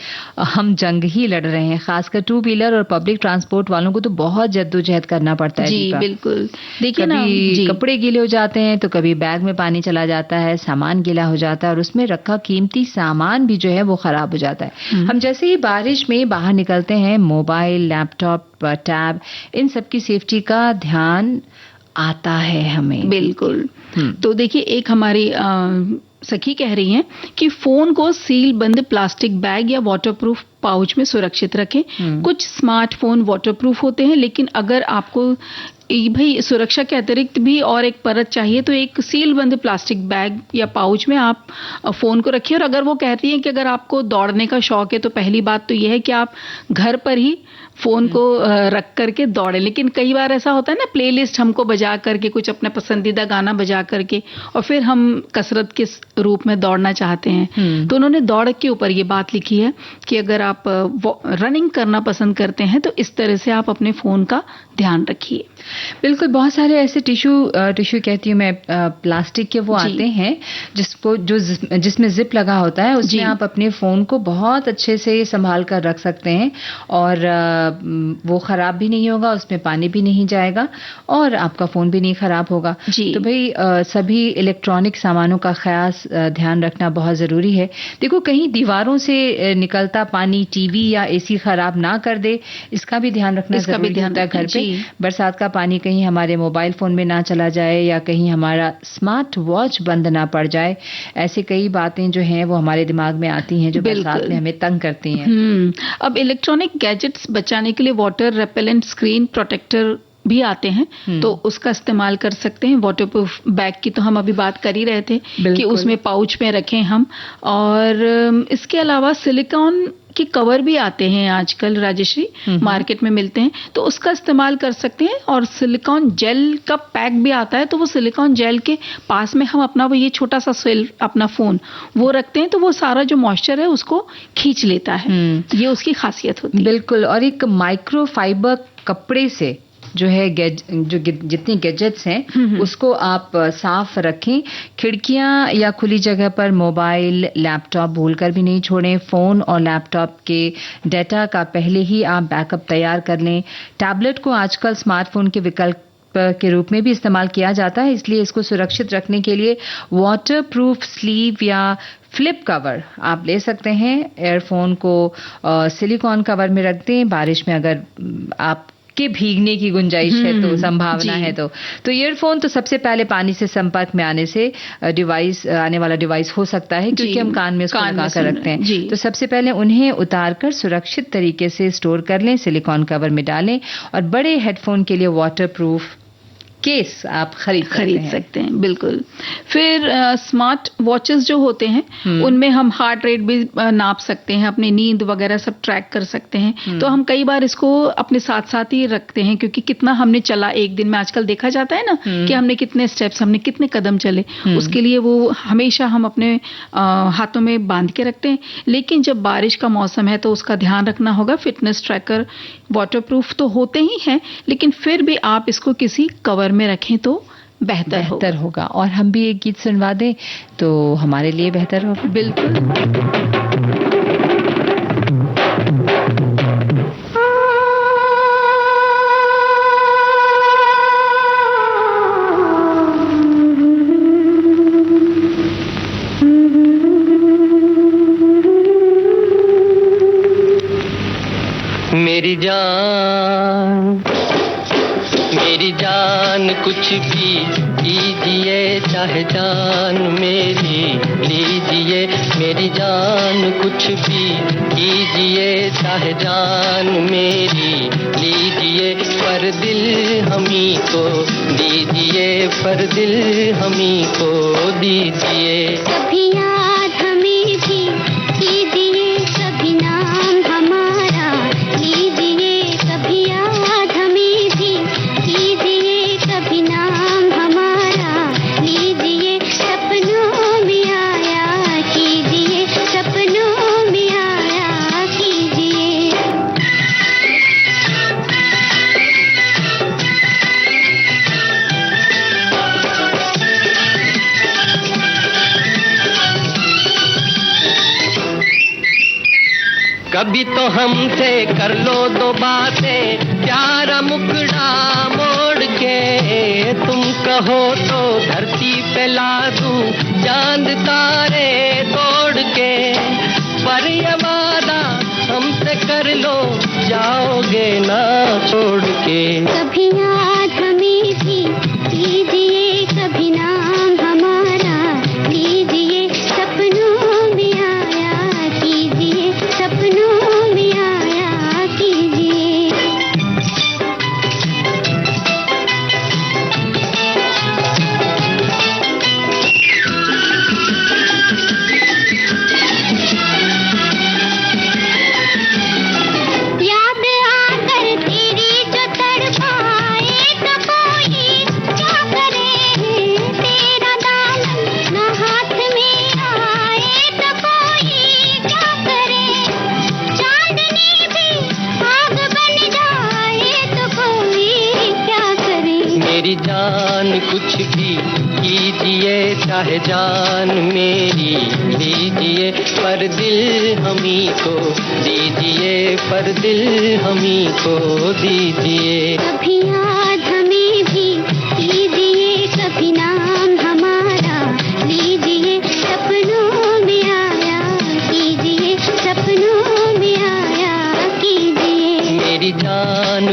हम जंग ही लड़ रहे हैं। खासकर 2 व्हीलर और पब्लिक ट्रांसपोर्ट वालों को तो बहुत जद्दोजहद करना पड़ता है। जी बिल्कुल। देखिए ना, कपड़े गीले हो जाते हैं तो कभी बैग में पानी चला जाता है, सामान गीला हो जाता है और उसमें रखा कीमती सामान भी जो है वो खराब हो जाता है। हम जैसे ही बारिश में बाहर निकलते हैं, मोबाइल, लैपटॉप, टैब, इन सब की सेफ्टी का ध्यान आता है हमें। बिल्कुल। तो देखिए, एक हमारी सखी कह रही हैं कि फोन को सील बंद प्लास्टिक बैग या वाटरप्रूफ पाउच में सुरक्षित रखें। कुछ स्मार्टफोन वाटरप्रूफ होते हैं, लेकिन अगर आपको भाई सुरक्षा के अतिरिक्त भी और एक परत चाहिए, तो एक सील बंद प्लास्टिक बैग या पाउच में आप फोन को रखिए। और अगर वो कहती हैं कि अगर आपको दौड़ने का शौक है, तो पहली बात तो यह है कि आप घर पर ही फोन को रख करके दौड़े। लेकिन कई बार ऐसा होता है ना, प्लेलिस्ट हमको बजा करके, कुछ अपना पसंदीदा गाना बजा करके, और फिर हम कसरत के रूप में दौड़ना चाहते हैं। तो उन्होंने दौड़ के ऊपर ये बात लिखी है कि अगर आप रनिंग करना पसंद करते हैं तो इस तरह से आप अपने फोन का ध्यान रखिए। बिल्कुल, बहुत सारे ऐसे टिश्यू कहती हूँ मैं, प्लास्टिक के वो आते हैं जिसमें जिप लगा होता है, उसमें आप अपने फोन को बहुत अच्छे से संभाल कर रख सकते हैं और वो खराब भी नहीं होगा, उसमें पानी भी नहीं जाएगा और आपका फोन भी नहीं खराब होगा। तो भाई सभी इलेक्ट्रॉनिक सामानों का खास ध्यान रखना बहुत जरूरी है। देखो, कहीं दीवारों से निकलता पानी पानी टीवी या एसी खराब ना कर दे, इसका भी ध्यान रखना जरूरी होता है घर पे। बरसात का पानी कहीं हमारे मोबाइल फोन में ना चला जाए या कहीं हमारा स्मार्ट वॉच बंद ना पड़ जाए। ऐसी कई बातें जो हैं वो हमारे दिमाग में आती हैं जो बरसात में हमें तंग करती हैं। अब इलेक्ट्रॉनिक गैजेट्स बचाने के लिए वाटर रेपेलेंट स्क्रीन प्रोटेक्टर भी आते हैं, तो उसका इस्तेमाल कर सकते हैं। वाटरप्रूफ बैग की तो हम अभी बात कर ही रहे थे कि उसमें पाउच में रखें हम। और इसके अलावा सिलिकॉन के कवर भी आते हैं आजकल राजेश्री, मार्केट में मिलते हैं, तो उसका इस्तेमाल कर सकते हैं। और सिलिकॉन जेल का पैक भी आता है, तो वो सिलिकॉन जेल के पास में हम अपना वो ये छोटा सा सेल अपना फोन वो रखते हैं, तो वो सारा जो मॉइस्चर है उसको खींच लेता है। ये उसकी खासियत होती है। बिल्कुल। और एक माइक्रोफाइबर कपड़े से जो है जितनी गैजेट्स हैं उसको आप साफ रखें। खिड़कियां या खुली जगह पर मोबाइल लैपटॉप भूलकर भी नहीं छोड़ें। फोन और लैपटॉप के डेटा का पहले ही आप बैकअप तैयार कर लें। टैबलेट को आजकल स्मार्टफोन के विकल्प के रूप में भी इस्तेमाल किया जाता है, इसलिए इसको सुरक्षित रखने के लिए वाटरप्रूफ स्लीव या फ्लिप कवर आप ले सकते हैं। एयरफोन को सिलिकॉन कवर में रख दें। बारिश में अगर आप के भीगने की गुंजाइश है तो संभावना है तो ईयरफोन तो सबसे पहले पानी से संपर्क में आने वाला डिवाइस हो सकता है, क्योंकि हम कान में उसको लगा कर रखते हैं। तो सबसे पहले उन्हें उतारकर सुरक्षित तरीके से स्टोर कर लें, सिलिकॉन कवर में डालें। और बड़े हेडफोन के लिए वाटरप्रूफ केस आप खरीद सकते हैं। बिल्कुल। फिर स्मार्ट वॉचेस जो होते हैं उनमें हम हार्ट रेट भी नाप सकते हैं, अपनी नींद वगैरह सब ट्रैक कर सकते हैं। तो हम कई बार इसको अपने साथ साथ ही रखते हैं, क्योंकि कितना हमने चला एक दिन में आजकल देखा जाता है ना कि हमने कितने स्टेप्स, हमने कितने कदम चले, उसके लिए वो हमेशा हम अपने हाथों में बांध के रखते हैं। लेकिन जब बारिश का मौसम है तो उसका ध्यान रखना होगा। फिटनेस ट्रैकर वाटरप्रूफ तो होते ही हैं, लेकिन फिर भी आप इसको किसी कवर में रखें तो बेहतर होगा। और हम भी एक गीत सुनवा दें तो हमारे लिए बेहतर होगा। बिल्कुल। मेरी जान कुछ भी कीजिए, चाहे जान मेरी लीजिए। मेरी जान कुछ भी कीजिए, चाहे जान मेरी लीजिए। पर दिल हमी को दीजिए, पर दिल हमी को दीजिए। कभी याद हमें भी कीजिए, कभी नाम हमारा लीजिए। कभी याद हमें भी कीजिए, कभी नाम हमारा लीजिए। सपनों में आया कीजिए, सपनों में आया कीजिए। कभी तो हमसे कर लो दो बातें, प्यारा मुकड़ा मोड़ के। तुम कहो तो धरती पे ला दूं चांद तारे तोड़ के। पर ये वादा हमसे कर लो, जाओगे ना छोड़ के। कभी याद हमें भी कीजिए, कभी नाम हमारा लीजिए। सपनों में आया कीजिए, सपनों में आया कीजिए। याद आकर तेरी जो तड़पाए तो कोई क्या करे। तेरा दामन न हाथ में आए तो कोई क्या करे। चांदनी भी आग बन जाए तो कोई क्या करे। मेरी जान कुछ भी कीजिए, चाहे जान मेरी लीजिए। पर दिल हमी को दीजिए, पर दिल हमी को दीजिए। कभी याद हमें भी कीजिए, कभी नाम हमारा लीजिए। सपनों में आया कीजिए, सपनों में आया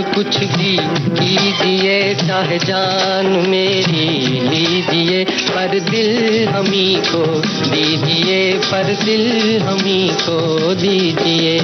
कुछ भी कीजिए, चाहे जान मेरी लीजिए, पर दिल हमी को दीजिए, पर दिल हमी को दीजिए।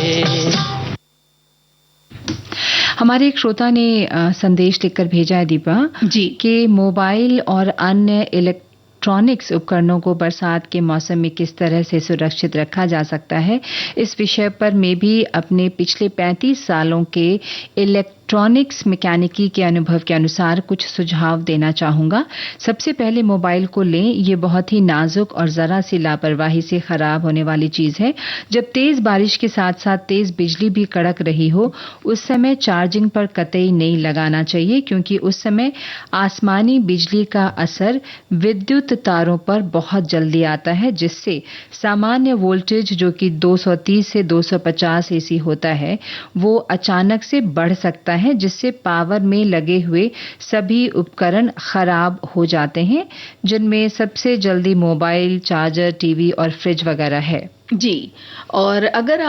हमारे एक श्रोता ने संदेश लिखकर भेजा है दीपा जी कि मोबाइल और अन्य इलेक्ट्रॉनिक्स उपकरणों को बरसात के मौसम में किस तरह से सुरक्षित रखा जा सकता है, इस विषय पर मैं भी अपने पिछले 35 सालों के इलेक्ट्रॉनिक्स मैकेनिकी के अनुभव के अनुसार कुछ सुझाव देना चाहूंगा। सबसे पहले मोबाइल को लें, ये बहुत ही नाजुक और जरा सी लापरवाही से खराब होने वाली चीज है। जब तेज बारिश के साथ साथ तेज बिजली भी कड़क रही हो, उस समय चार्जिंग पर कतई नहीं लगाना चाहिए, क्योंकि उस समय आसमानी बिजली का असर विद्युत तारों पर बहुत जल्दी आता है, जिससे सामान्य वोल्टेज जो कि 230 से 250 एसी होता है, वो अचानक से बढ़ सकता है, जिससे पावर में लगे हुए सभी उपकरण खराब हो जाते हैं, जिनमें सबसे जल्दी मोबाइल, चार्जर, टीवी और फ्रिज वगैरह है। जी, और अगर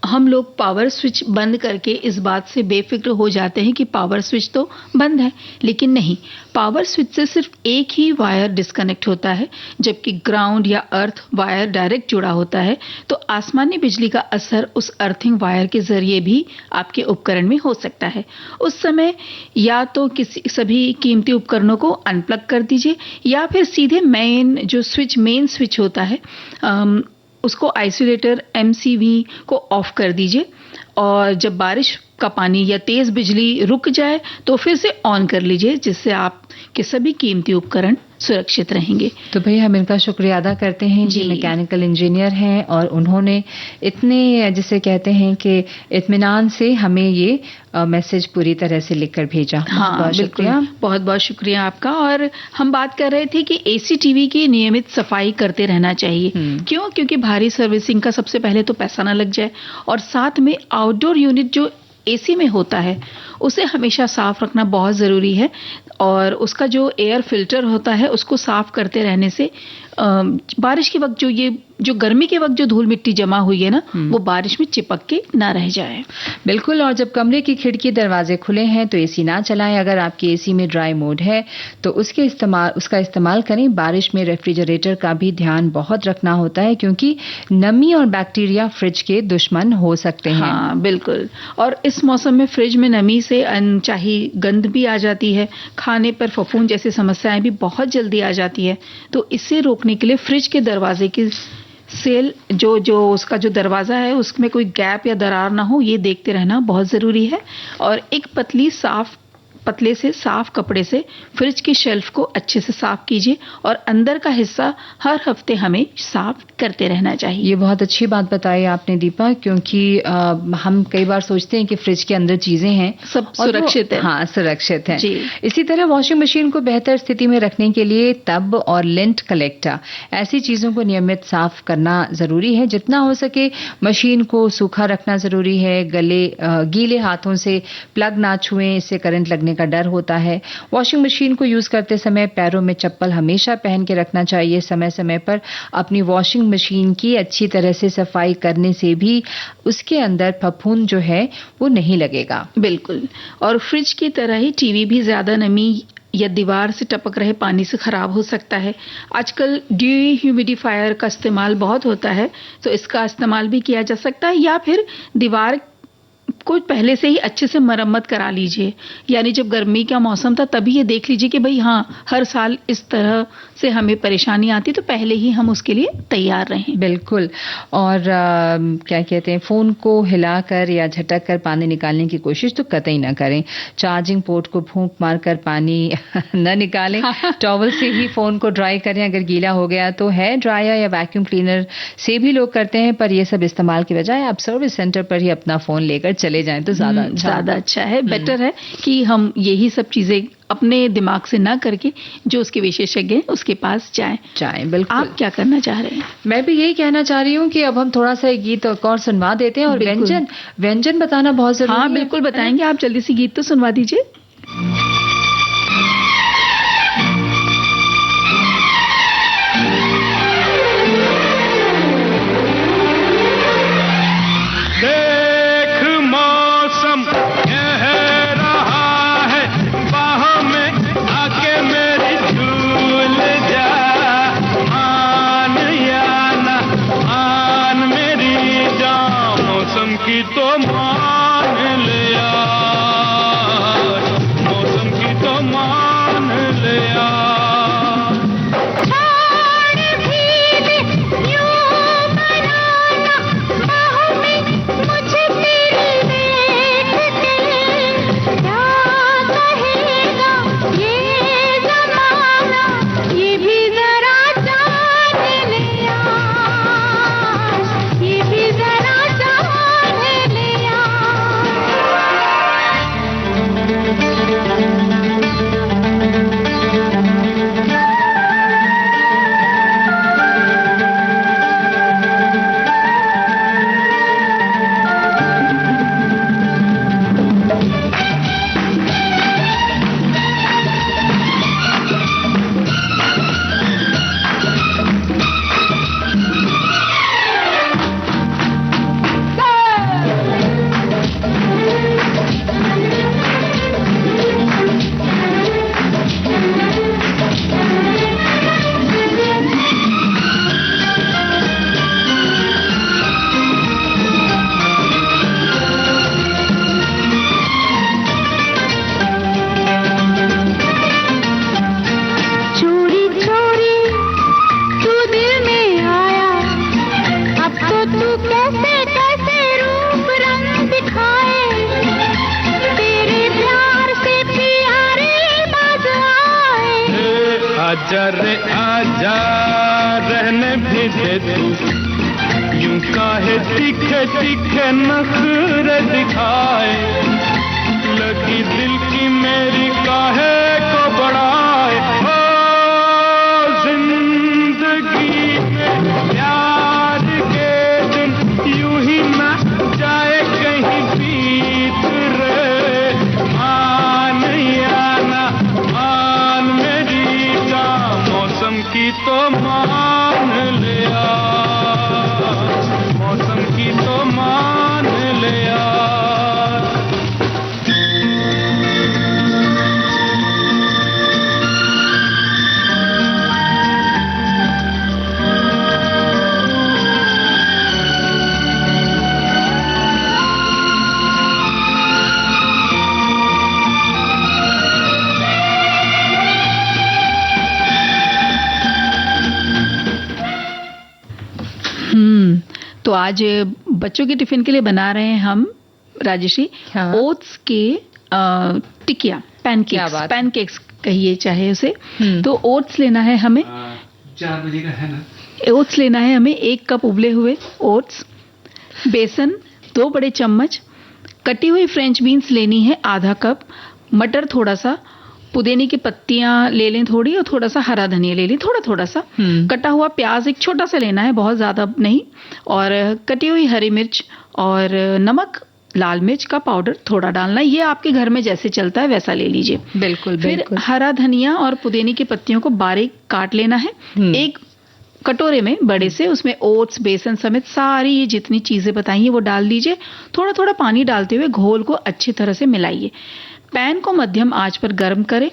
हम लोग पावर स्विच बंद करके इस बात से बेफिक्र हो जाते हैं कि पावर स्विच तो बंद है, लेकिन नहीं, पावर स्विच से सिर्फ एक ही वायर डिस्कनेक्ट होता है, जबकि ग्राउंड या अर्थ वायर डायरेक्ट जुड़ा होता है। तो आसमानी बिजली का असर उस अर्थिंग वायर के जरिए भी आपके उपकरण में हो सकता है। उस समय या तो सभी कीमती उपकरणों को अनप्लग कर दीजिए, या फिर सीधे मेन स्विच होता है, उसको आइसोलेटर MCV को ऑफ कर दीजिए, और जब बारिश का पानी या तेज बिजली रुक जाए तो फिर से ऑन कर लीजिए, जिससे आपके सभी कीमती उपकरण सुरक्षित रहेंगे। तो भैया हम इनका शुक्रिया अदा करते हैं जी, मैकेनिकल इंजीनियर हैं और उन्होंने इतने जिसे कहते हैं कि इत्मीनान से हमें ये मैसेज पूरी तरह से लिखकर भेजा। हाँ, बहुत शुक्रिया, बहुत बहुत शुक्रिया आपका। और हम बात कर रहे थे कि AC TV की नियमित सफाई करते रहना चाहिए। क्यों? क्योंकि भारी सर्विसिंग का सबसे पहले तो पैसा ना लग जाए, और साथ में आउटडोर यूनिट जो AC में होता है उसे हमेशा साफ रखना बहुत ज़रूरी है, और उसका जो एयर फिल्टर होता है उसको साफ करते रहने से बारिश के वक्त जो गर्मी के वक्त जो धूल मिट्टी जमा हुई है ना, वो बारिश में चिपक के ना रह जाए। बिल्कुल। और जब कमरे की खिड़की दरवाजे खुले हैं तो AC ना चलाएं। अगर आपके AC में ड्राई मोड है तो उसका इस्तेमाल करें। बारिश में रेफ्रिजरेटर का भी ध्यान बहुत रखना होता है, क्योंकि नमी और बैक्टीरिया फ्रिज के दुश्मन हो सकते हैं। हाँ, बिल्कुल। और इस मौसम में फ्रिज में नमी से अनचाही गंध भी आ जाती है, खाने पर फफूंद जैसी समस्याएं भी बहुत जल्दी आ जाती है। तो इससे रोकने के लिए फ्रिज के दरवाजे की सेल जो उसका जो दरवाजा है उसमें कोई गैप या दरार ना हो, ये देखते रहना बहुत जरूरी है। और एक पतले से साफ कपड़े से फ्रिज की शेल्फ को अच्छे से साफ कीजिए, और अंदर का हिस्सा हर हफ्ते हमें साफ करते रहना चाहिए। ये बहुत अच्छी बात बताई आपने दीपा, क्योंकि हम कई बार सोचते हैं कि फ्रिज के अंदर चीजें हैं सब सुरक्षित है। हाँ, सुरक्षित है जी। इसी तरह वॉशिंग मशीन को बेहतर स्थिति में रखने के लिए टब और लिंट कलेक्टर ऐसी चीजों को नियमित साफ करना जरूरी है। जितना हो सके मशीन को सूखा रखना जरूरी है। गीले हाथों से प्लग ना छुएं, इससे करंट लगने का डर होता है। वॉशिंग मशीन को यूज करते समय पैरों में चप्पल हमेशा पहन के रखना चाहिए। समय समय पर अपनी वॉशिंग मशीन की अच्छी तरह से सफाई करने से भी उसके अंदर फफूंद जो है वो नहीं लगेगा। बिल्कुल। और फ्रिज की तरह ही टीवी भी ज्यादा नमी या दीवार से टपक रहे पानी से खराब हो सकता है। आजकल डिह्यूमिडिफायर का इस्तेमाल बहुत होता है, तो इसका इस्तेमाल भी किया जा सकता है, या फिर दीवार को पहले से ही अच्छे से मरम्मत करा लीजिए। यानी जब गर्मी का मौसम था तभी ये देख लीजिए कि भाई हाँ, हर साल इस तरह से हमें परेशानी आती, तो पहले ही हम उसके लिए तैयार रहें। बिल्कुल। और क्या कहते हैं, फोन को हिलाकर या झटक कर पानी निकालने की कोशिश तो कतई ना करें। चार्जिंग पोर्ट को फूंक मारकर पानी न निकालें। टॉवल से ही फोन को ड्राई करें। अगर गीला हो गया तो हेयर ड्रायर या वैक्यूम क्लीनर से भी लोग करते हैं, पर ये सब इस्तेमाल की बजाय आप सर्विस सेंटर पर ही अपना फोन लेकर चले जाएं तो ज्यादा अच्छा है। बेटर है कि हम यही सब चीजें अपने दिमाग से ना करके जो उसके विशेषज्ञ हैं उसके पास जाएं। बिल्कुल। आप क्या करना चाह रहे हैं? मैं भी यही कहना चाह रही हूँ कि अब हम थोड़ा सा गीत और सुनवा देते हैं, और व्यंजन बताना बहुत जरूरी है। हाँ, बिल्कुल बताएंगे। आप जल्दी से गीत तो सुनवा दीजिए। देख मौसम गहरा लिया, मौसम की तो मान लिया। आजा रे आजा रहने भी दे तू, यूं काहे तीखे तीखे नखरे दिखाए, लगी दिल की मेरी काहे को बढ़ाए। ओ जिंदगी में प्यार के दिन यूं ही ना जाए कहीं बीत रे, मान या ना मान मेरी मौसम की तो मान लिया, मौसम की तो मान लिया। तो आज बच्चों के टिफिन के लिए बना रहे हैं हम राजेशी ओट्स के टिकिया, पैनकेक्स कहिए चाहे उसे। तो ओट्स लेना है हमें, 4 बजे का है ना। ओट्स लेना है हमें 1 कप उबले हुए ओट्स, बेसन 2 बड़े चम्मच, कटी हुई फ्रेंच बीन्स लेनी है आधा कप, मटर थोड़ा सा, पुदीने की पत्तियां ले लें थोड़ी, और थोड़ा सा हरा धनिया ले लें थोड़ा थोड़ा सा, कटा हुआ प्याज एक छोटा सा लेना है, बहुत ज्यादा नहीं, और कटी हुई हरी मिर्च, और नमक, लाल मिर्च का पाउडर थोड़ा डालना, ये आपके घर में जैसे चलता है वैसा ले लीजिए। बिल्कुल फिर बिल्कुल। हरा धनिया और पुदीने की पत्तियों को बारीक काट लेना है। एक कटोरे में बड़े से, उसमें ओट्स, बेसन समेत सारी ये जितनी चीजें बताई हैं वो डाल लीजिए। थोड़ा थोड़ा पानी डालते हुए घोल को अच्छी तरह से मिलाइए। पैन को मध्यम आंच पर गर्म करें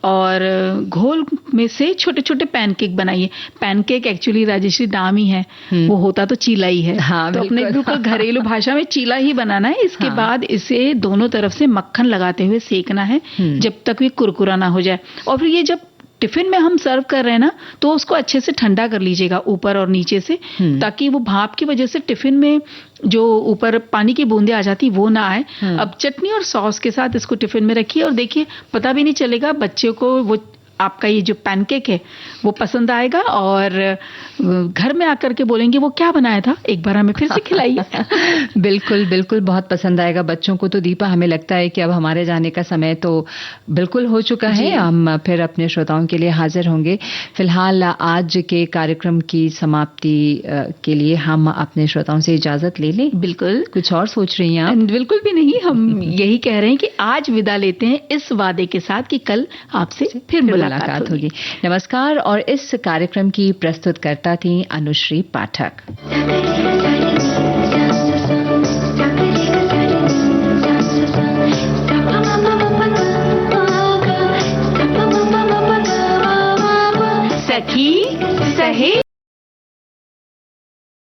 और घोल में से छोटे छोटे पैनकेक बनाइए। पैनकेक एक्चुअली राजेश्री नाम ही है, वो होता तो चीला ही है। हाँ, तो अपने बिल्कुल घरेलू भाषा में चीला ही बनाना है। इसके बाद इसे दोनों तरफ से मक्खन लगाते हुए सेकना है जब तक ये कुरकुरा ना हो जाए। और फिर ये जब टिफिन में हम सर्व कर रहे हैं ना, तो उसको अच्छे से ठंडा कर लीजिएगा ऊपर और नीचे से, ताकि वो भाप की वजह से टिफिन में जो ऊपर पानी की बूंदें आ जाती वो ना आए। अब चटनी और सॉस के साथ इसको टिफिन में रखिए और देखिए पता भी नहीं चलेगा, बच्चों को वो आपका ये जो पैनकेक है वो पसंद आएगा और घर में आकर के बोलेंगे वो क्या बनाया था, एक बार हमें फिर से खिलाइए। बिल्कुल बिल्कुल, बहुत पसंद आएगा बच्चों को। तो दीपा, हमें लगता है कि अब हमारे जाने का समय तो बिल्कुल हो चुका है। हम फिर अपने श्रोताओं के लिए हाजिर होंगे। फिलहाल आज के कार्यक्रम की समाप्ति के लिए हम अपने श्रोताओं से इजाजत ले लें। बिल्कुल। कुछ और सोच रही हैं आप? बिल्कुल भी नहीं, हम यही कह रहे हैं कि आज विदा लेते हैं इस वादे के साथ कि कल आपसे फिर मुलाकात होगी। नमस्कार। और इस कार्यक्रम की प्रस्तुतकर्ता थी अनुश्री पाठक।